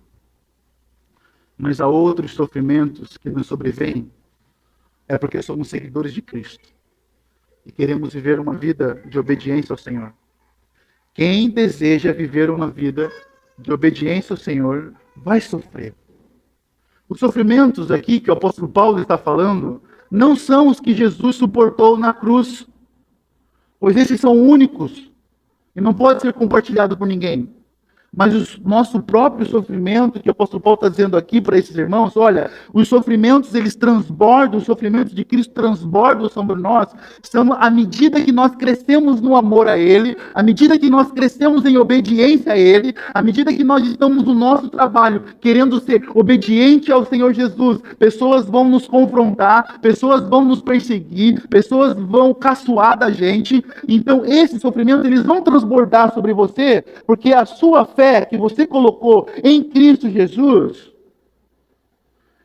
Mas há outros sofrimentos que nos sobrevêm é porque somos seguidores de Cristo e queremos viver uma vida de obediência ao Senhor. Quem deseja viver uma vida de obediência ao Senhor vai sofrer. Os sofrimentos aqui que o apóstolo Paulo está falando não são os que Jesus suportou na cruz. pois esses são únicos e não pode ser compartilhado por ninguém. Mas o nosso próprio sofrimento, que o apóstolo Paulo está dizendo aqui para esses irmãos, olha, os sofrimentos, eles transbordam, os sofrimentos de Cristo transbordam sobre nós, são à medida que nós crescemos no amor a Ele, à medida que nós crescemos em obediência a Ele, à medida que nós estamos no nosso trabalho, querendo ser obediente ao Senhor Jesus, pessoas vão nos confrontar, pessoas vão nos perseguir, pessoas vão caçoar da gente, então esses sofrimentos, eles vão transbordar sobre você, porque a sua fé que você colocou em Cristo Jesus,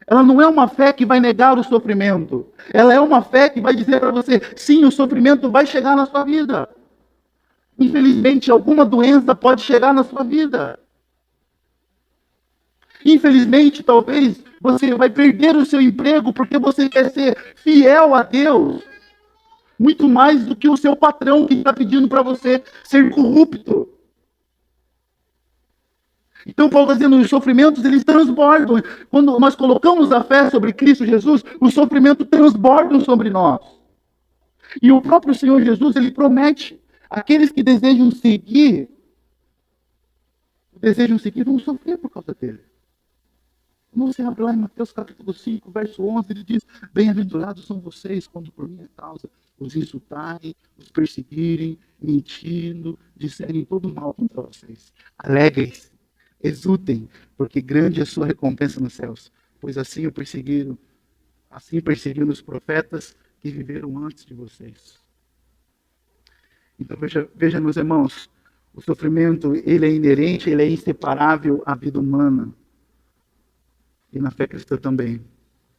ela não é uma fé que vai negar o sofrimento. Ela é uma fé que vai dizer para você, sim, o sofrimento vai chegar na sua vida. Infelizmente, alguma doença pode chegar na sua vida. Infelizmente, talvez você vai perder o seu emprego porque você quer ser fiel a Deus. Muito mais do que o seu patrão que está pedindo para você ser corrupto. Então, Paulo está dizendo, os sofrimentos, eles transbordam. Quando nós colocamos a fé sobre Cristo Jesus, os sofrimentos transbordam sobre nós. E o próprio Senhor Jesus, ele promete, aqueles que desejam seguir, vão sofrer por causa dele. Quando você abre lá em Mateus capítulo 5, verso 11, ele diz, bem-aventurados são vocês quando por minha causa os insultarem, os perseguirem, mentindo, disserem todo mal contra vocês. Alegrem-se. Exultem, porque grande é a sua recompensa nos céus, pois assim perseguiram os profetas que viveram antes de vocês. Então veja meus irmãos, o sofrimento, ele é inerente, ele é inseparável à vida humana. E na fé cristã também.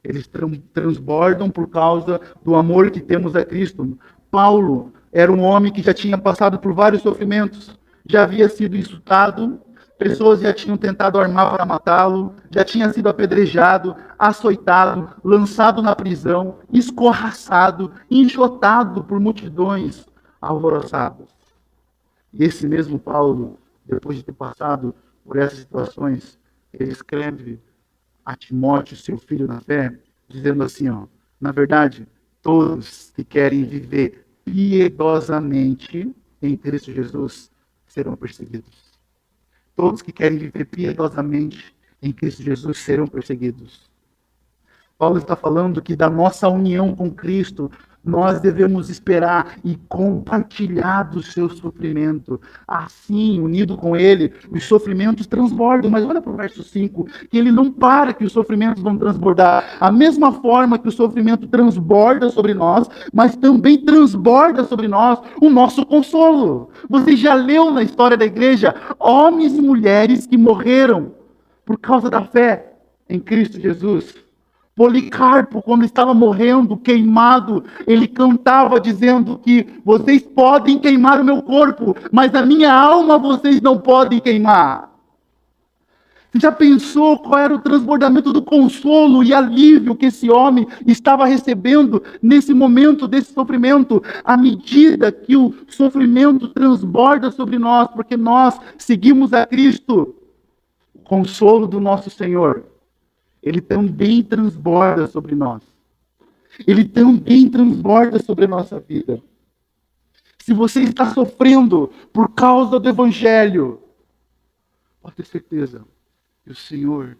Eles transbordam por causa do amor que temos a Cristo. Paulo era um homem que já tinha passado por vários sofrimentos, já havia sido insultado, pessoas já tinham tentado armar para matá-lo, já tinha sido apedrejado, açoitado, lançado na prisão, escorraçado, enxotado por multidões alvoroçadas. E esse mesmo Paulo, depois de ter passado por essas situações, ele escreve a Timóteo, seu filho na fé, dizendo assim, na verdade, todos que querem viver piedosamente em Cristo Jesus serão perseguidos. Todos que querem viver piedosamente em Cristo Jesus serão perseguidos. Paulo está falando que da nossa união com Cristo, nós devemos esperar e compartilhar do seu sofrimento. Assim, unido com Ele, os sofrimentos transbordam. Mas olha para o verso 5, que ele não para que os sofrimentos vão transbordar. A mesma forma que o sofrimento transborda sobre nós, mas também transborda sobre nós o nosso consolo. Você já leu na história da igreja homens e mulheres que morreram por causa da fé em Cristo Jesus. Policarpo, quando estava morrendo, queimado, ele cantava dizendo que vocês podem queimar o meu corpo, mas a minha alma vocês não podem queimar. Você já pensou qual era o transbordamento do consolo e alívio que esse homem estava recebendo nesse momento desse sofrimento? À medida que o sofrimento transborda sobre nós, porque nós seguimos a Cristo, o consolo do nosso Senhor, ele também transborda sobre nós. Ele também transborda sobre a nossa vida. Se você está sofrendo por causa do Evangelho, pode ter certeza que o Senhor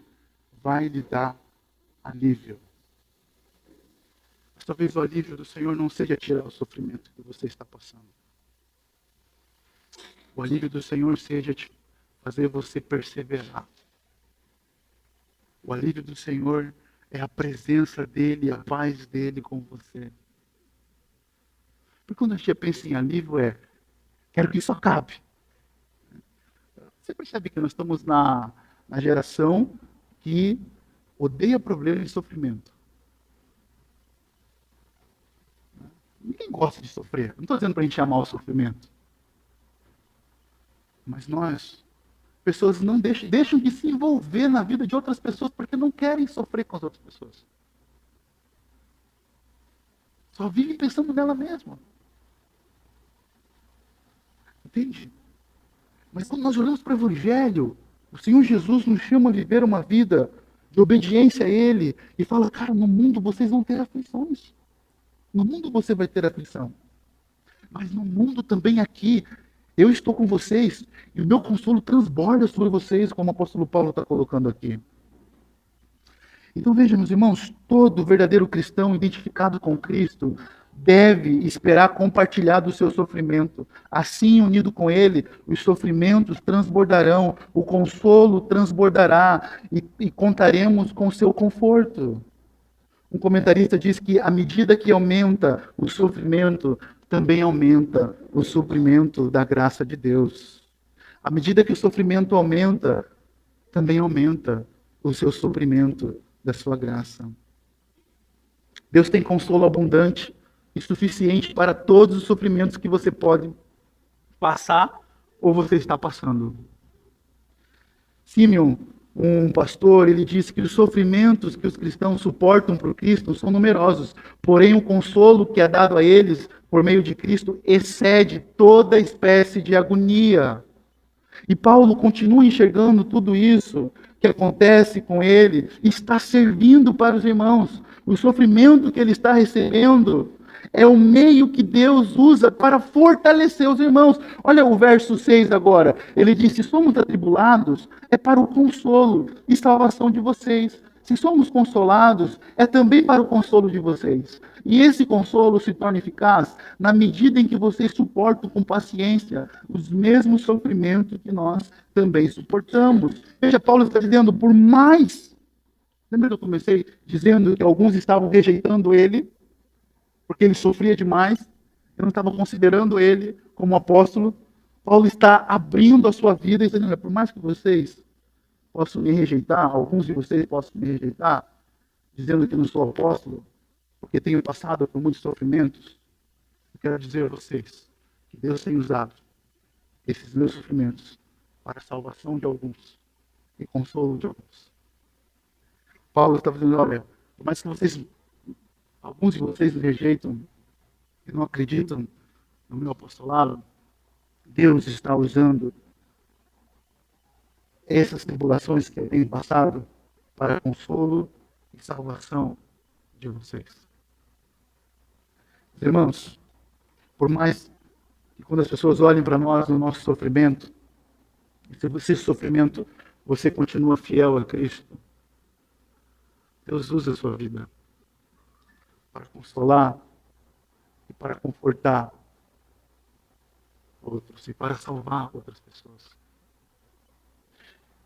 vai lhe dar alívio. Mas talvez o alívio do Senhor não seja tirar o sofrimento que você está passando. O alívio do Senhor seja fazer você perseverar. O alívio do Senhor é a presença dEle, a paz dEle com você. Porque quando a gente pensa em alívio quero que isso acabe. Você percebe que nós estamos na geração que odeia problema e sofrimento. Ninguém gosta de sofrer. Não estou dizendo para a gente amar o sofrimento. Mas pessoas não deixam de se envolver na vida de outras pessoas porque não querem sofrer com as outras pessoas. Só vivem pensando nela mesma. Entende? Mas quando nós olhamos para o Evangelho, o Senhor Jesus nos chama a viver uma vida de obediência a Ele e fala, cara, no mundo vocês vão ter aflições. No mundo você vai ter aflição. mas no mundo também aqui. Eu estou com vocês e o meu consolo transborda sobre vocês, como o apóstolo Paulo está colocando aqui. Então veja, meus irmãos, todo verdadeiro cristão identificado com Cristo deve esperar compartilhar do seu sofrimento. Assim, unido com Ele, os sofrimentos transbordarão, o consolo transbordará e contaremos com o seu conforto. Um comentarista diz que à medida que aumenta o sofrimento, também aumenta o suprimento da graça de Deus. À medida que o sofrimento aumenta, também aumenta o seu suprimento da sua graça. Deus tem consolo abundante e suficiente para todos os sofrimentos que você pode passar ou você está passando. Simeon, um pastor, ele disse que os sofrimentos que os cristãos suportam por Cristo são numerosos, porém o consolo que é dado a eles por meio de Cristo excede toda espécie de agonia. E Paulo continua enxergando tudo isso que acontece com ele, e está servindo para os irmãos. O sofrimento que ele está recebendo é o meio que Deus usa para fortalecer os irmãos. Olha o verso 6 agora. Ele diz: se somos atribulados, é para o consolo e salvação de vocês. Se somos consolados, é também para o consolo de vocês. E esse consolo se torna eficaz na medida em que vocês suportam com paciência os mesmos sofrimentos que nós também suportamos. Veja, Paulo está dizendo, por mais... Lembra que eu comecei dizendo que alguns estavam rejeitando ele, porque ele sofria demais, eu não estava considerando ele como apóstolo. Paulo está abrindo a sua vida e dizendo, por mais que vocês possam me rejeitar, alguns de vocês possam me rejeitar, dizendo que não sou apóstolo, porque tenho passado por muitos sofrimentos, eu quero dizer a vocês que Deus tem usado esses meus sofrimentos para a salvação de alguns e consolo de alguns. Paulo está dizendo, olha, por mais que alguns de vocês me rejeitam e não acreditam no meu apostolado, Deus está usando essas tribulações que eu tenho passado para consolo e salvação de vocês. Irmãos, por mais que quando as pessoas olhem para nós no nosso sofrimento, se esse sofrimento você continua fiel a Cristo, Deus usa a sua vida para consolar e para confortar outros e para salvar outras pessoas.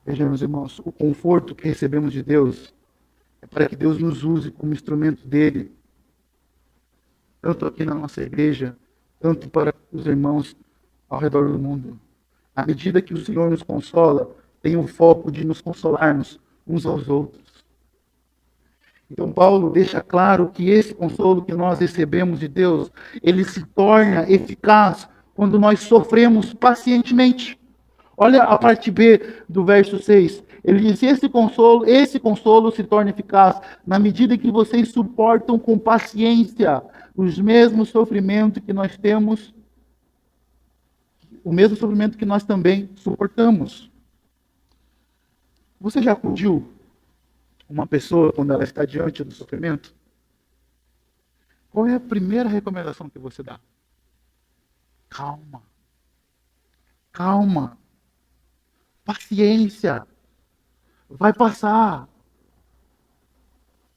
Vejam, meus irmãos, o conforto que recebemos de Deus é para que Deus nos use como instrumento dele, tanto aqui na nossa igreja, tanto para os irmãos ao redor do mundo. À medida que o Senhor nos consola, tem o foco de nos consolarmos uns aos outros. Então Paulo deixa claro que esse consolo que nós recebemos de Deus, ele se torna eficaz quando nós sofremos pacientemente. Olha a parte B do verso 6. Ele diz, esse consolo se torna eficaz na medida que vocês suportam com paciência os mesmos sofrimentos que nós temos, o mesmo sofrimento que nós também suportamos. Você já acudiu uma pessoa quando ela está diante do sofrimento? Qual é a primeira recomendação que você dá? Calma. Calma. Paciência. Vai passar.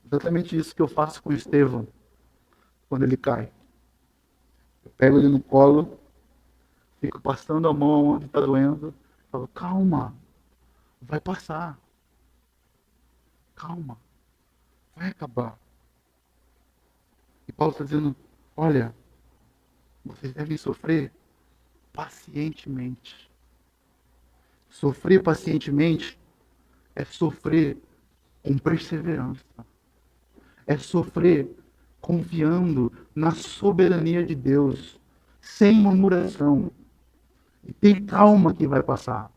Exatamente isso que eu faço com o Estevão quando ele cai. Eu pego ele no colo, fico passando a mão onde está doendo, falo, calma, vai passar. Calma, vai acabar. E Paulo está dizendo, olha, vocês devem sofrer pacientemente. Sofrer pacientemente é sofrer com perseverança. É sofrer confiando na soberania de Deus, sem murmuração. E tem calma que vai passar.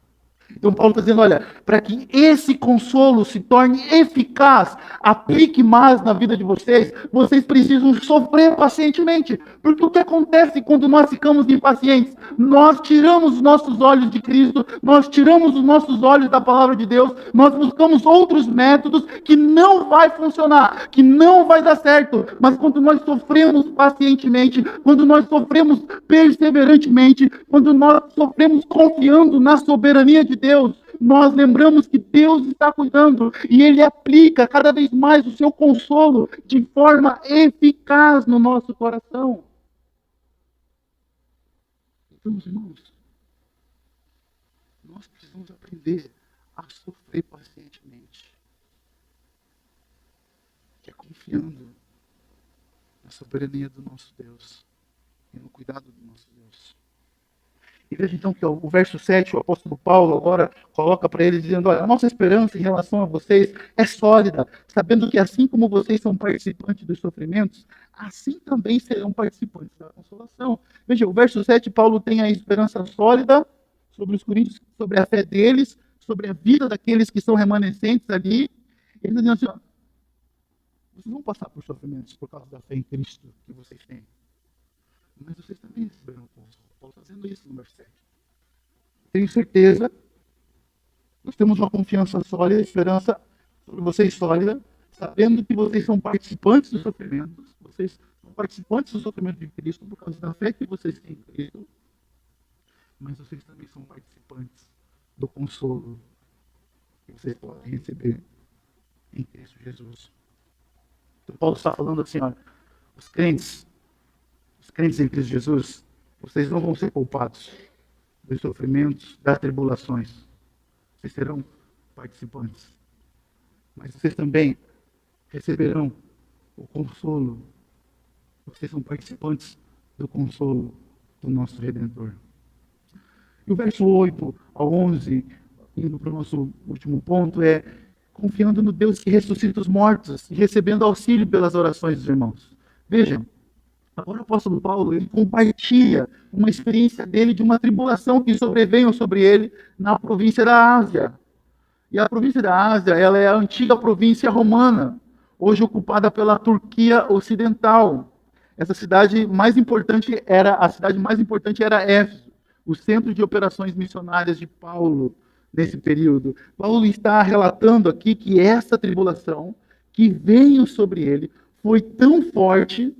Então Paulo está dizendo, olha, para que esse consolo se torne eficaz, aplique mais na vida de vocês, vocês precisam sofrer pacientemente. Porque o que acontece quando nós ficamos impacientes? Nós tiramos os nossos olhos de Cristo, nós tiramos os nossos olhos da palavra de Deus, nós buscamos outros métodos que não vai funcionar, que não vai dar certo. Mas quando nós sofremos pacientemente, quando nós sofremos perseverantemente, quando nós sofremos confiando na soberania de Deus, nós lembramos que Deus está cuidando e Ele aplica cada vez mais o seu consolo de forma eficaz no nosso coração. Então, meus irmãos, nós precisamos aprender a sofrer pacientemente, que é confiando na soberania do nosso Deus e no cuidado do nosso Deus. E veja então que o verso 7, o apóstolo Paulo agora coloca para eles dizendo, olha, a nossa esperança em relação a vocês é sólida, sabendo que assim como vocês são participantes dos sofrimentos, assim também serão participantes da consolação. Veja, o verso 7, Paulo tem a esperança sólida sobre os coríntios, sobre a fé deles, sobre a vida daqueles que são remanescentes ali. Ele está dizendo assim, ó, vocês vão passar por sofrimentos por causa da fé em Cristo que vocês têm. Mas vocês também receberam o consolo. Paulo está dizendo isso no verso 7. Tenho certeza, nós temos uma confiança sólida, esperança sobre vocês sólida, sabendo que vocês são participantes dos sofrimentos, vocês são participantes do sofrimento de Cristo por causa da fé que vocês têm em Cristo, mas vocês também são participantes do consolo que vocês podem receber em Cristo Jesus. Então Paulo está falando assim, olha, os crentes em Cristo Jesus, vocês não vão ser culpados dos sofrimentos, das tribulações. Vocês serão participantes. Mas vocês também receberão o consolo. Vocês são participantes do consolo do nosso Redentor. E o verso 8 ao 11, indo para o nosso último ponto, é confiando no Deus que ressuscita os mortos e recebendo auxílio pelas orações dos irmãos. Vejam, agora o apóstolo Paulo, ele compartilha uma experiência dele de uma tribulação que sobreveio sobre ele na província da Ásia. E a província da Ásia, ela é a antiga província romana, hoje ocupada pela Turquia Ocidental. A cidade mais importante era Éfeso, o centro de operações missionárias de Paulo nesse período. Paulo está relatando aqui que essa tribulação que veio sobre ele foi tão forte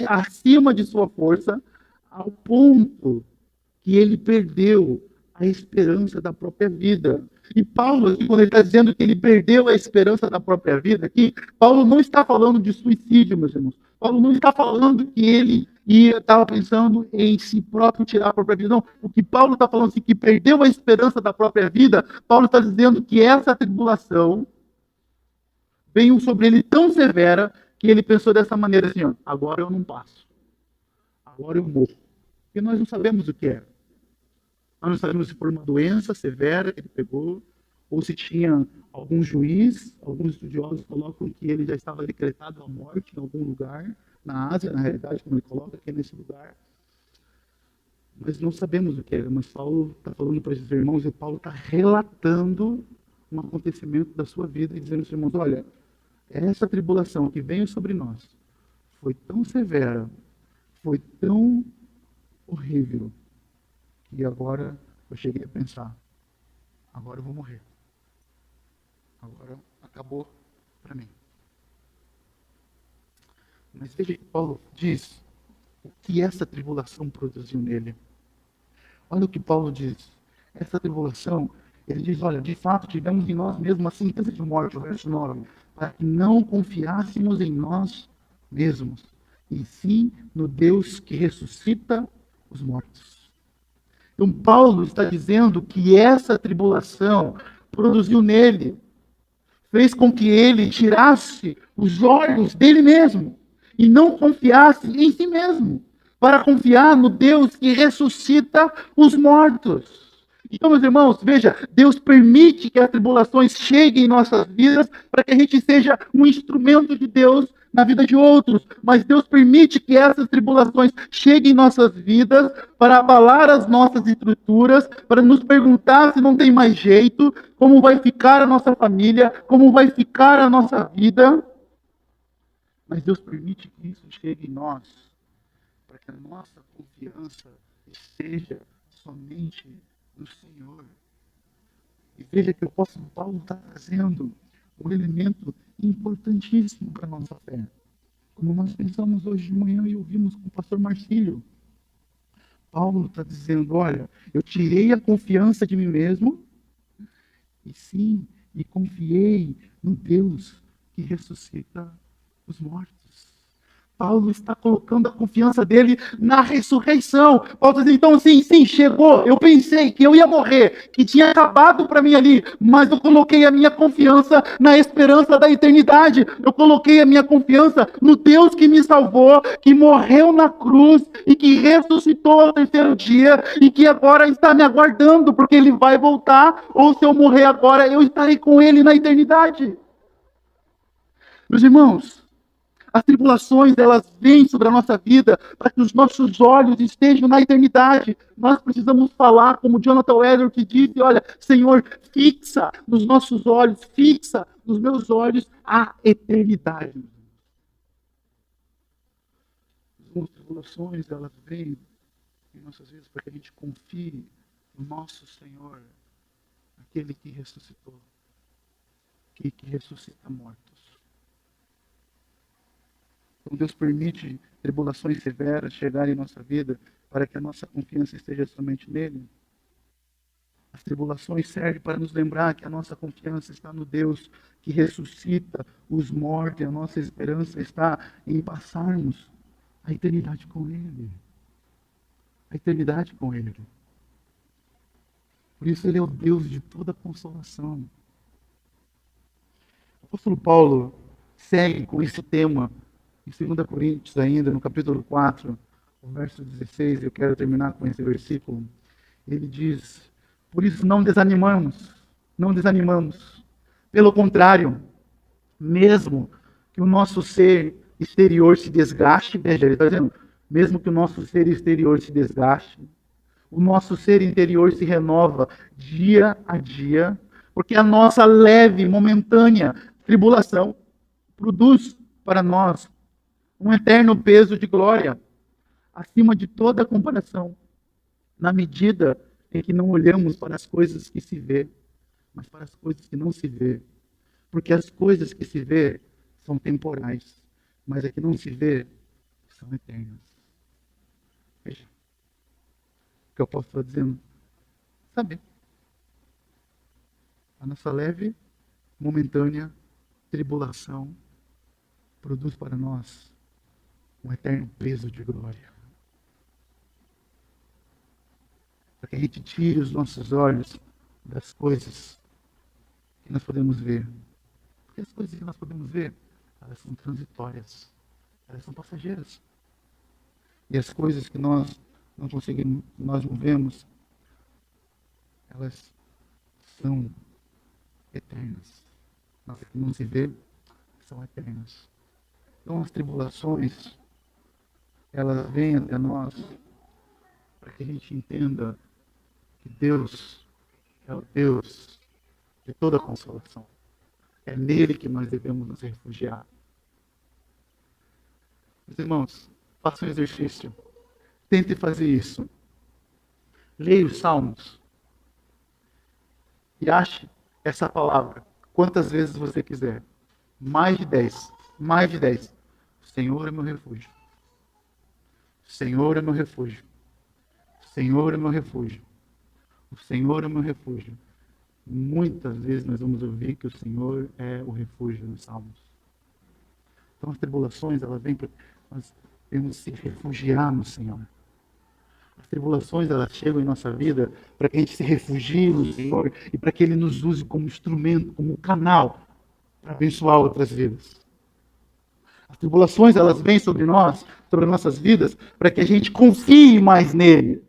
acima de sua força, ao ponto que ele perdeu a esperança da própria vida. E Paulo, aqui, quando ele está dizendo que ele perdeu a esperança da própria vida, aqui, Paulo não está falando de suicídio, meus irmãos. Paulo não está falando que ele estava pensando em si próprio tirar a própria vida. Não, o que Paulo está falando assim, que perdeu a esperança da própria vida, Paulo está dizendo que essa tribulação veio sobre ele tão severa que ele pensou dessa maneira assim, ó, agora eu não passo. Agora eu morro. Porque nós não sabemos o que era. Nós não sabemos se foi uma doença severa que ele pegou, ou se tinha algum juiz, alguns estudiosos colocam que ele já estava decretado a morte em algum lugar, na Ásia, na realidade, como ele coloca aqui nesse lugar. Mas não sabemos o que era. Mas Paulo está falando para esses irmãos, e Paulo está relatando um acontecimento da sua vida, e dizendo aos irmãos, olha, essa tribulação que veio sobre nós foi tão severa, foi tão horrível, que agora eu cheguei a pensar, agora eu vou morrer. Agora acabou para mim. Mas veja que Paulo diz o que essa tribulação produziu nele. Olha o que Paulo diz. Essa tribulação, ele diz, olha, de fato tivemos em nós mesmos uma sentença de morte, o verso 9, para que não confiássemos em nós mesmos, e sim no Deus que ressuscita os mortos. Então Paulo está dizendo que essa tribulação produziu nele, fez com que ele tirasse os olhos dele mesmo e não confiasse em si mesmo, para confiar no Deus que ressuscita os mortos. Então, meus irmãos, veja, Deus permite que as tribulações cheguem em nossas vidas para que a gente seja um instrumento de Deus na vida de outros. Mas Deus permite que essas tribulações cheguem em nossas vidas para abalar as nossas estruturas, para nos perguntar se não tem mais jeito, como vai ficar a nossa família, como vai ficar a nossa vida. Mas Deus permite que isso chegue em nós para que a nossa confiança esteja somente no Senhor. E veja que o apóstolo Paulo está trazendo um elemento importantíssimo para a nossa fé. Como nós pensamos hoje de manhã e ouvimos com o pastor Marcílio. Paulo está dizendo, olha, eu tirei a confiança de mim mesmo, e sim, e confiei no Deus que ressuscita os mortos. Paulo está colocando a confiança dele na ressurreição. Paulo está dizendo, então, sim, chegou. Eu pensei que eu ia morrer, que tinha acabado para mim ali, mas eu coloquei a minha confiança na esperança da eternidade. Eu coloquei a minha confiança no Deus que me salvou, que morreu na cruz e que ressuscitou ao terceiro dia e que agora está me aguardando, porque ele vai voltar, ou se eu morrer agora, eu estarei com ele na eternidade. Meus irmãos, as tribulações, elas vêm sobre a nossa vida para que os nossos olhos estejam na eternidade. Nós precisamos falar, como Jonathan Edwards que disse, olha, Senhor, fixa nos nossos olhos, fixa nos meus olhos a eternidade. As tribulações, elas vêm em nossas vidas para que a gente confie no nosso Senhor, aquele que ressuscitou, que ressuscita mortos. Então Deus permite tribulações severas chegarem em nossa vida para que a nossa confiança esteja somente nele. As tribulações servem para nos lembrar que a nossa confiança está no Deus que ressuscita os mortos e a nossa esperança está em passarmos a eternidade com ele. A eternidade com ele. Por isso ele é o Deus de toda consolação. O apóstolo Paulo segue com esse tema em 2 Coríntios ainda, no capítulo 4, o verso 16, eu quero terminar com esse versículo. Ele diz, por isso não desanimamos. Pelo contrário, mesmo que o nosso ser exterior se desgaste, veja, ele está dizendo, mesmo que o nosso ser exterior se desgaste, o nosso ser interior se renova dia a dia, porque a nossa leve, momentânea tribulação produz para nós um eterno peso de glória, acima de toda comparação, na medida em que não olhamos para as coisas que se vê, mas para as coisas que não se vê. Porque as coisas que se vê são temporais, mas as que não se vê são eternas. Veja o que eu posso estar dizendo. Sabe? A nossa leve, momentânea tribulação produz para nós um eterno peso de glória. Para que a gente tire os nossos olhos das coisas que nós podemos ver. Porque as coisas que nós podemos ver, elas são transitórias. Elas são passageiras. E as coisas que nós não conseguimos, nós não vemos, elas são eternas. As que não se vê, são eternas. Então as tribulações, elas vêm até nós para que a gente entenda que Deus é o Deus de toda consolação. É nele que nós devemos nos refugiar. Meus irmãos, faça um exercício. Tente fazer isso. Leia os Salmos e ache essa palavra quantas vezes você quiser. Mais de 10. Mais de 10. O Senhor é meu refúgio. O Senhor é meu refúgio. O Senhor é meu refúgio. O Senhor é meu refúgio. Muitas vezes nós vamos ouvir que o Senhor é o refúgio nos Salmos. Então as tribulações, elas vêm para nós devemos se refugiar no Senhor. As tribulações, elas chegam em nossa vida para que a gente se refugie no Senhor e para que Ele nos use como instrumento, como canal para abençoar outras vidas. As tribulações, elas vêm sobre nós, sobre nossas vidas, para que a gente confie mais nele.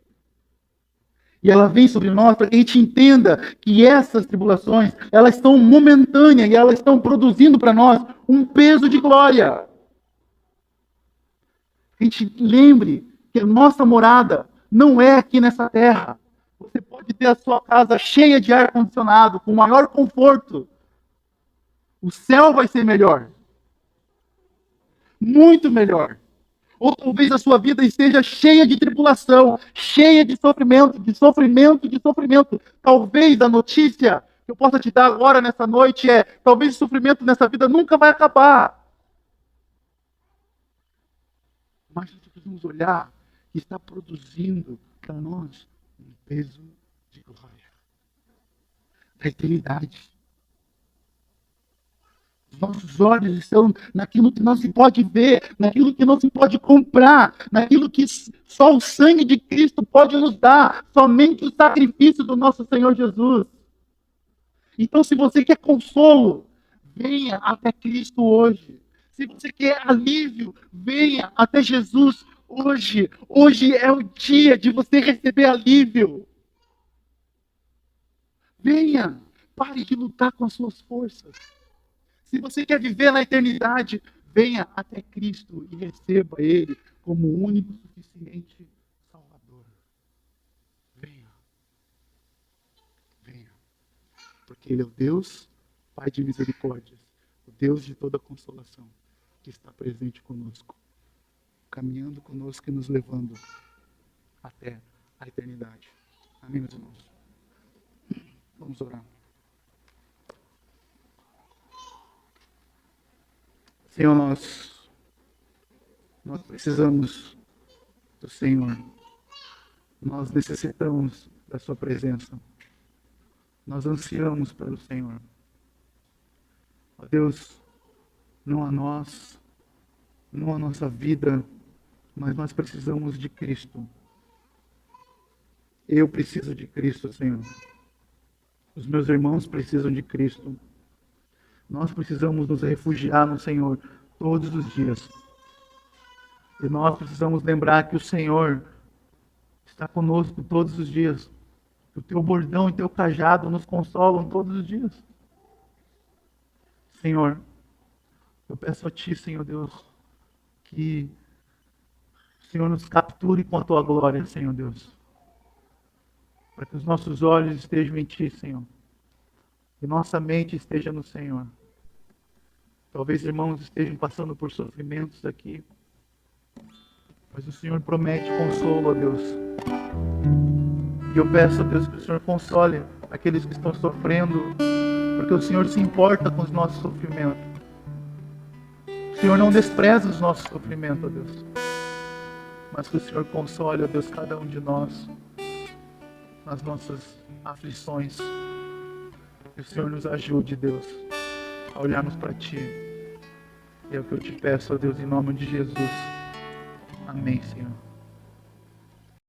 E ela vem sobre nós para que a gente entenda que essas tribulações, elas são momentâneas e elas estão produzindo para nós um peso de glória. A gente lembre que a nossa morada não é aqui nessa terra. Você pode ter a sua casa cheia de ar-condicionado, com maior conforto. O céu vai ser melhor. Muito melhor. Ou talvez a sua vida esteja cheia de tribulação, cheia de sofrimento, de sofrimento, de sofrimento. Talvez a notícia que eu possa te dar agora nessa noite é: talvez o sofrimento nessa vida nunca vai acabar. Mas nós precisamos olhar que está produzindo para nós um peso de glória da eternidade. Nossos olhos estão naquilo que não se pode ver, naquilo que não se pode comprar, naquilo que só o sangue de Cristo pode nos dar, somente o sacrifício do nosso Senhor Jesus. Então, se você quer consolo, venha até Cristo hoje. Se você quer alívio, venha até Jesus hoje. Hoje é o dia de você receber alívio. Venha, pare de lutar com as suas forças. Se você quer viver na eternidade, venha até Cristo e receba Ele como o único suficiente Salvador. Venha. Venha. Porque Ele é o Deus, Pai de misericórdias, o Deus de toda consolação, que está presente conosco, caminhando conosco e nos levando até a eternidade. Amém, meus irmãos? Vamos orar. Senhor, nós precisamos do Senhor. Nós necessitamos da sua presença. Nós ansiamos pelo Senhor. Ó Deus, não a nós, não a nossa vida, mas nós precisamos de Cristo. Eu preciso de Cristo, Senhor. Os meus irmãos precisam de Cristo. Nós precisamos nos refugiar no Senhor todos os dias. E nós precisamos lembrar que o Senhor está conosco todos os dias. O teu bordão e teu cajado nos consolam todos os dias. Senhor, eu peço a Ti, Senhor Deus, que o Senhor nos capture com a Tua glória, Senhor Deus. Para que os nossos olhos estejam em Ti, Senhor. E nossa mente esteja no Senhor. Talvez irmãos estejam passando por sofrimentos aqui. Mas o Senhor promete consolo, ó Deus. E eu peço, ó Deus, que o Senhor console aqueles que estão sofrendo, porque o Senhor se importa com os nossos sofrimentos. O Senhor não despreza os nossos sofrimentos, ó Deus. Mas que o Senhor console, ó Deus, cada um de nós nas nossas aflições. Que o Senhor nos ajude, Deus, a olharmos para Ti. E é o que eu te peço, ó Deus, em nome de Jesus. Amém, Senhor.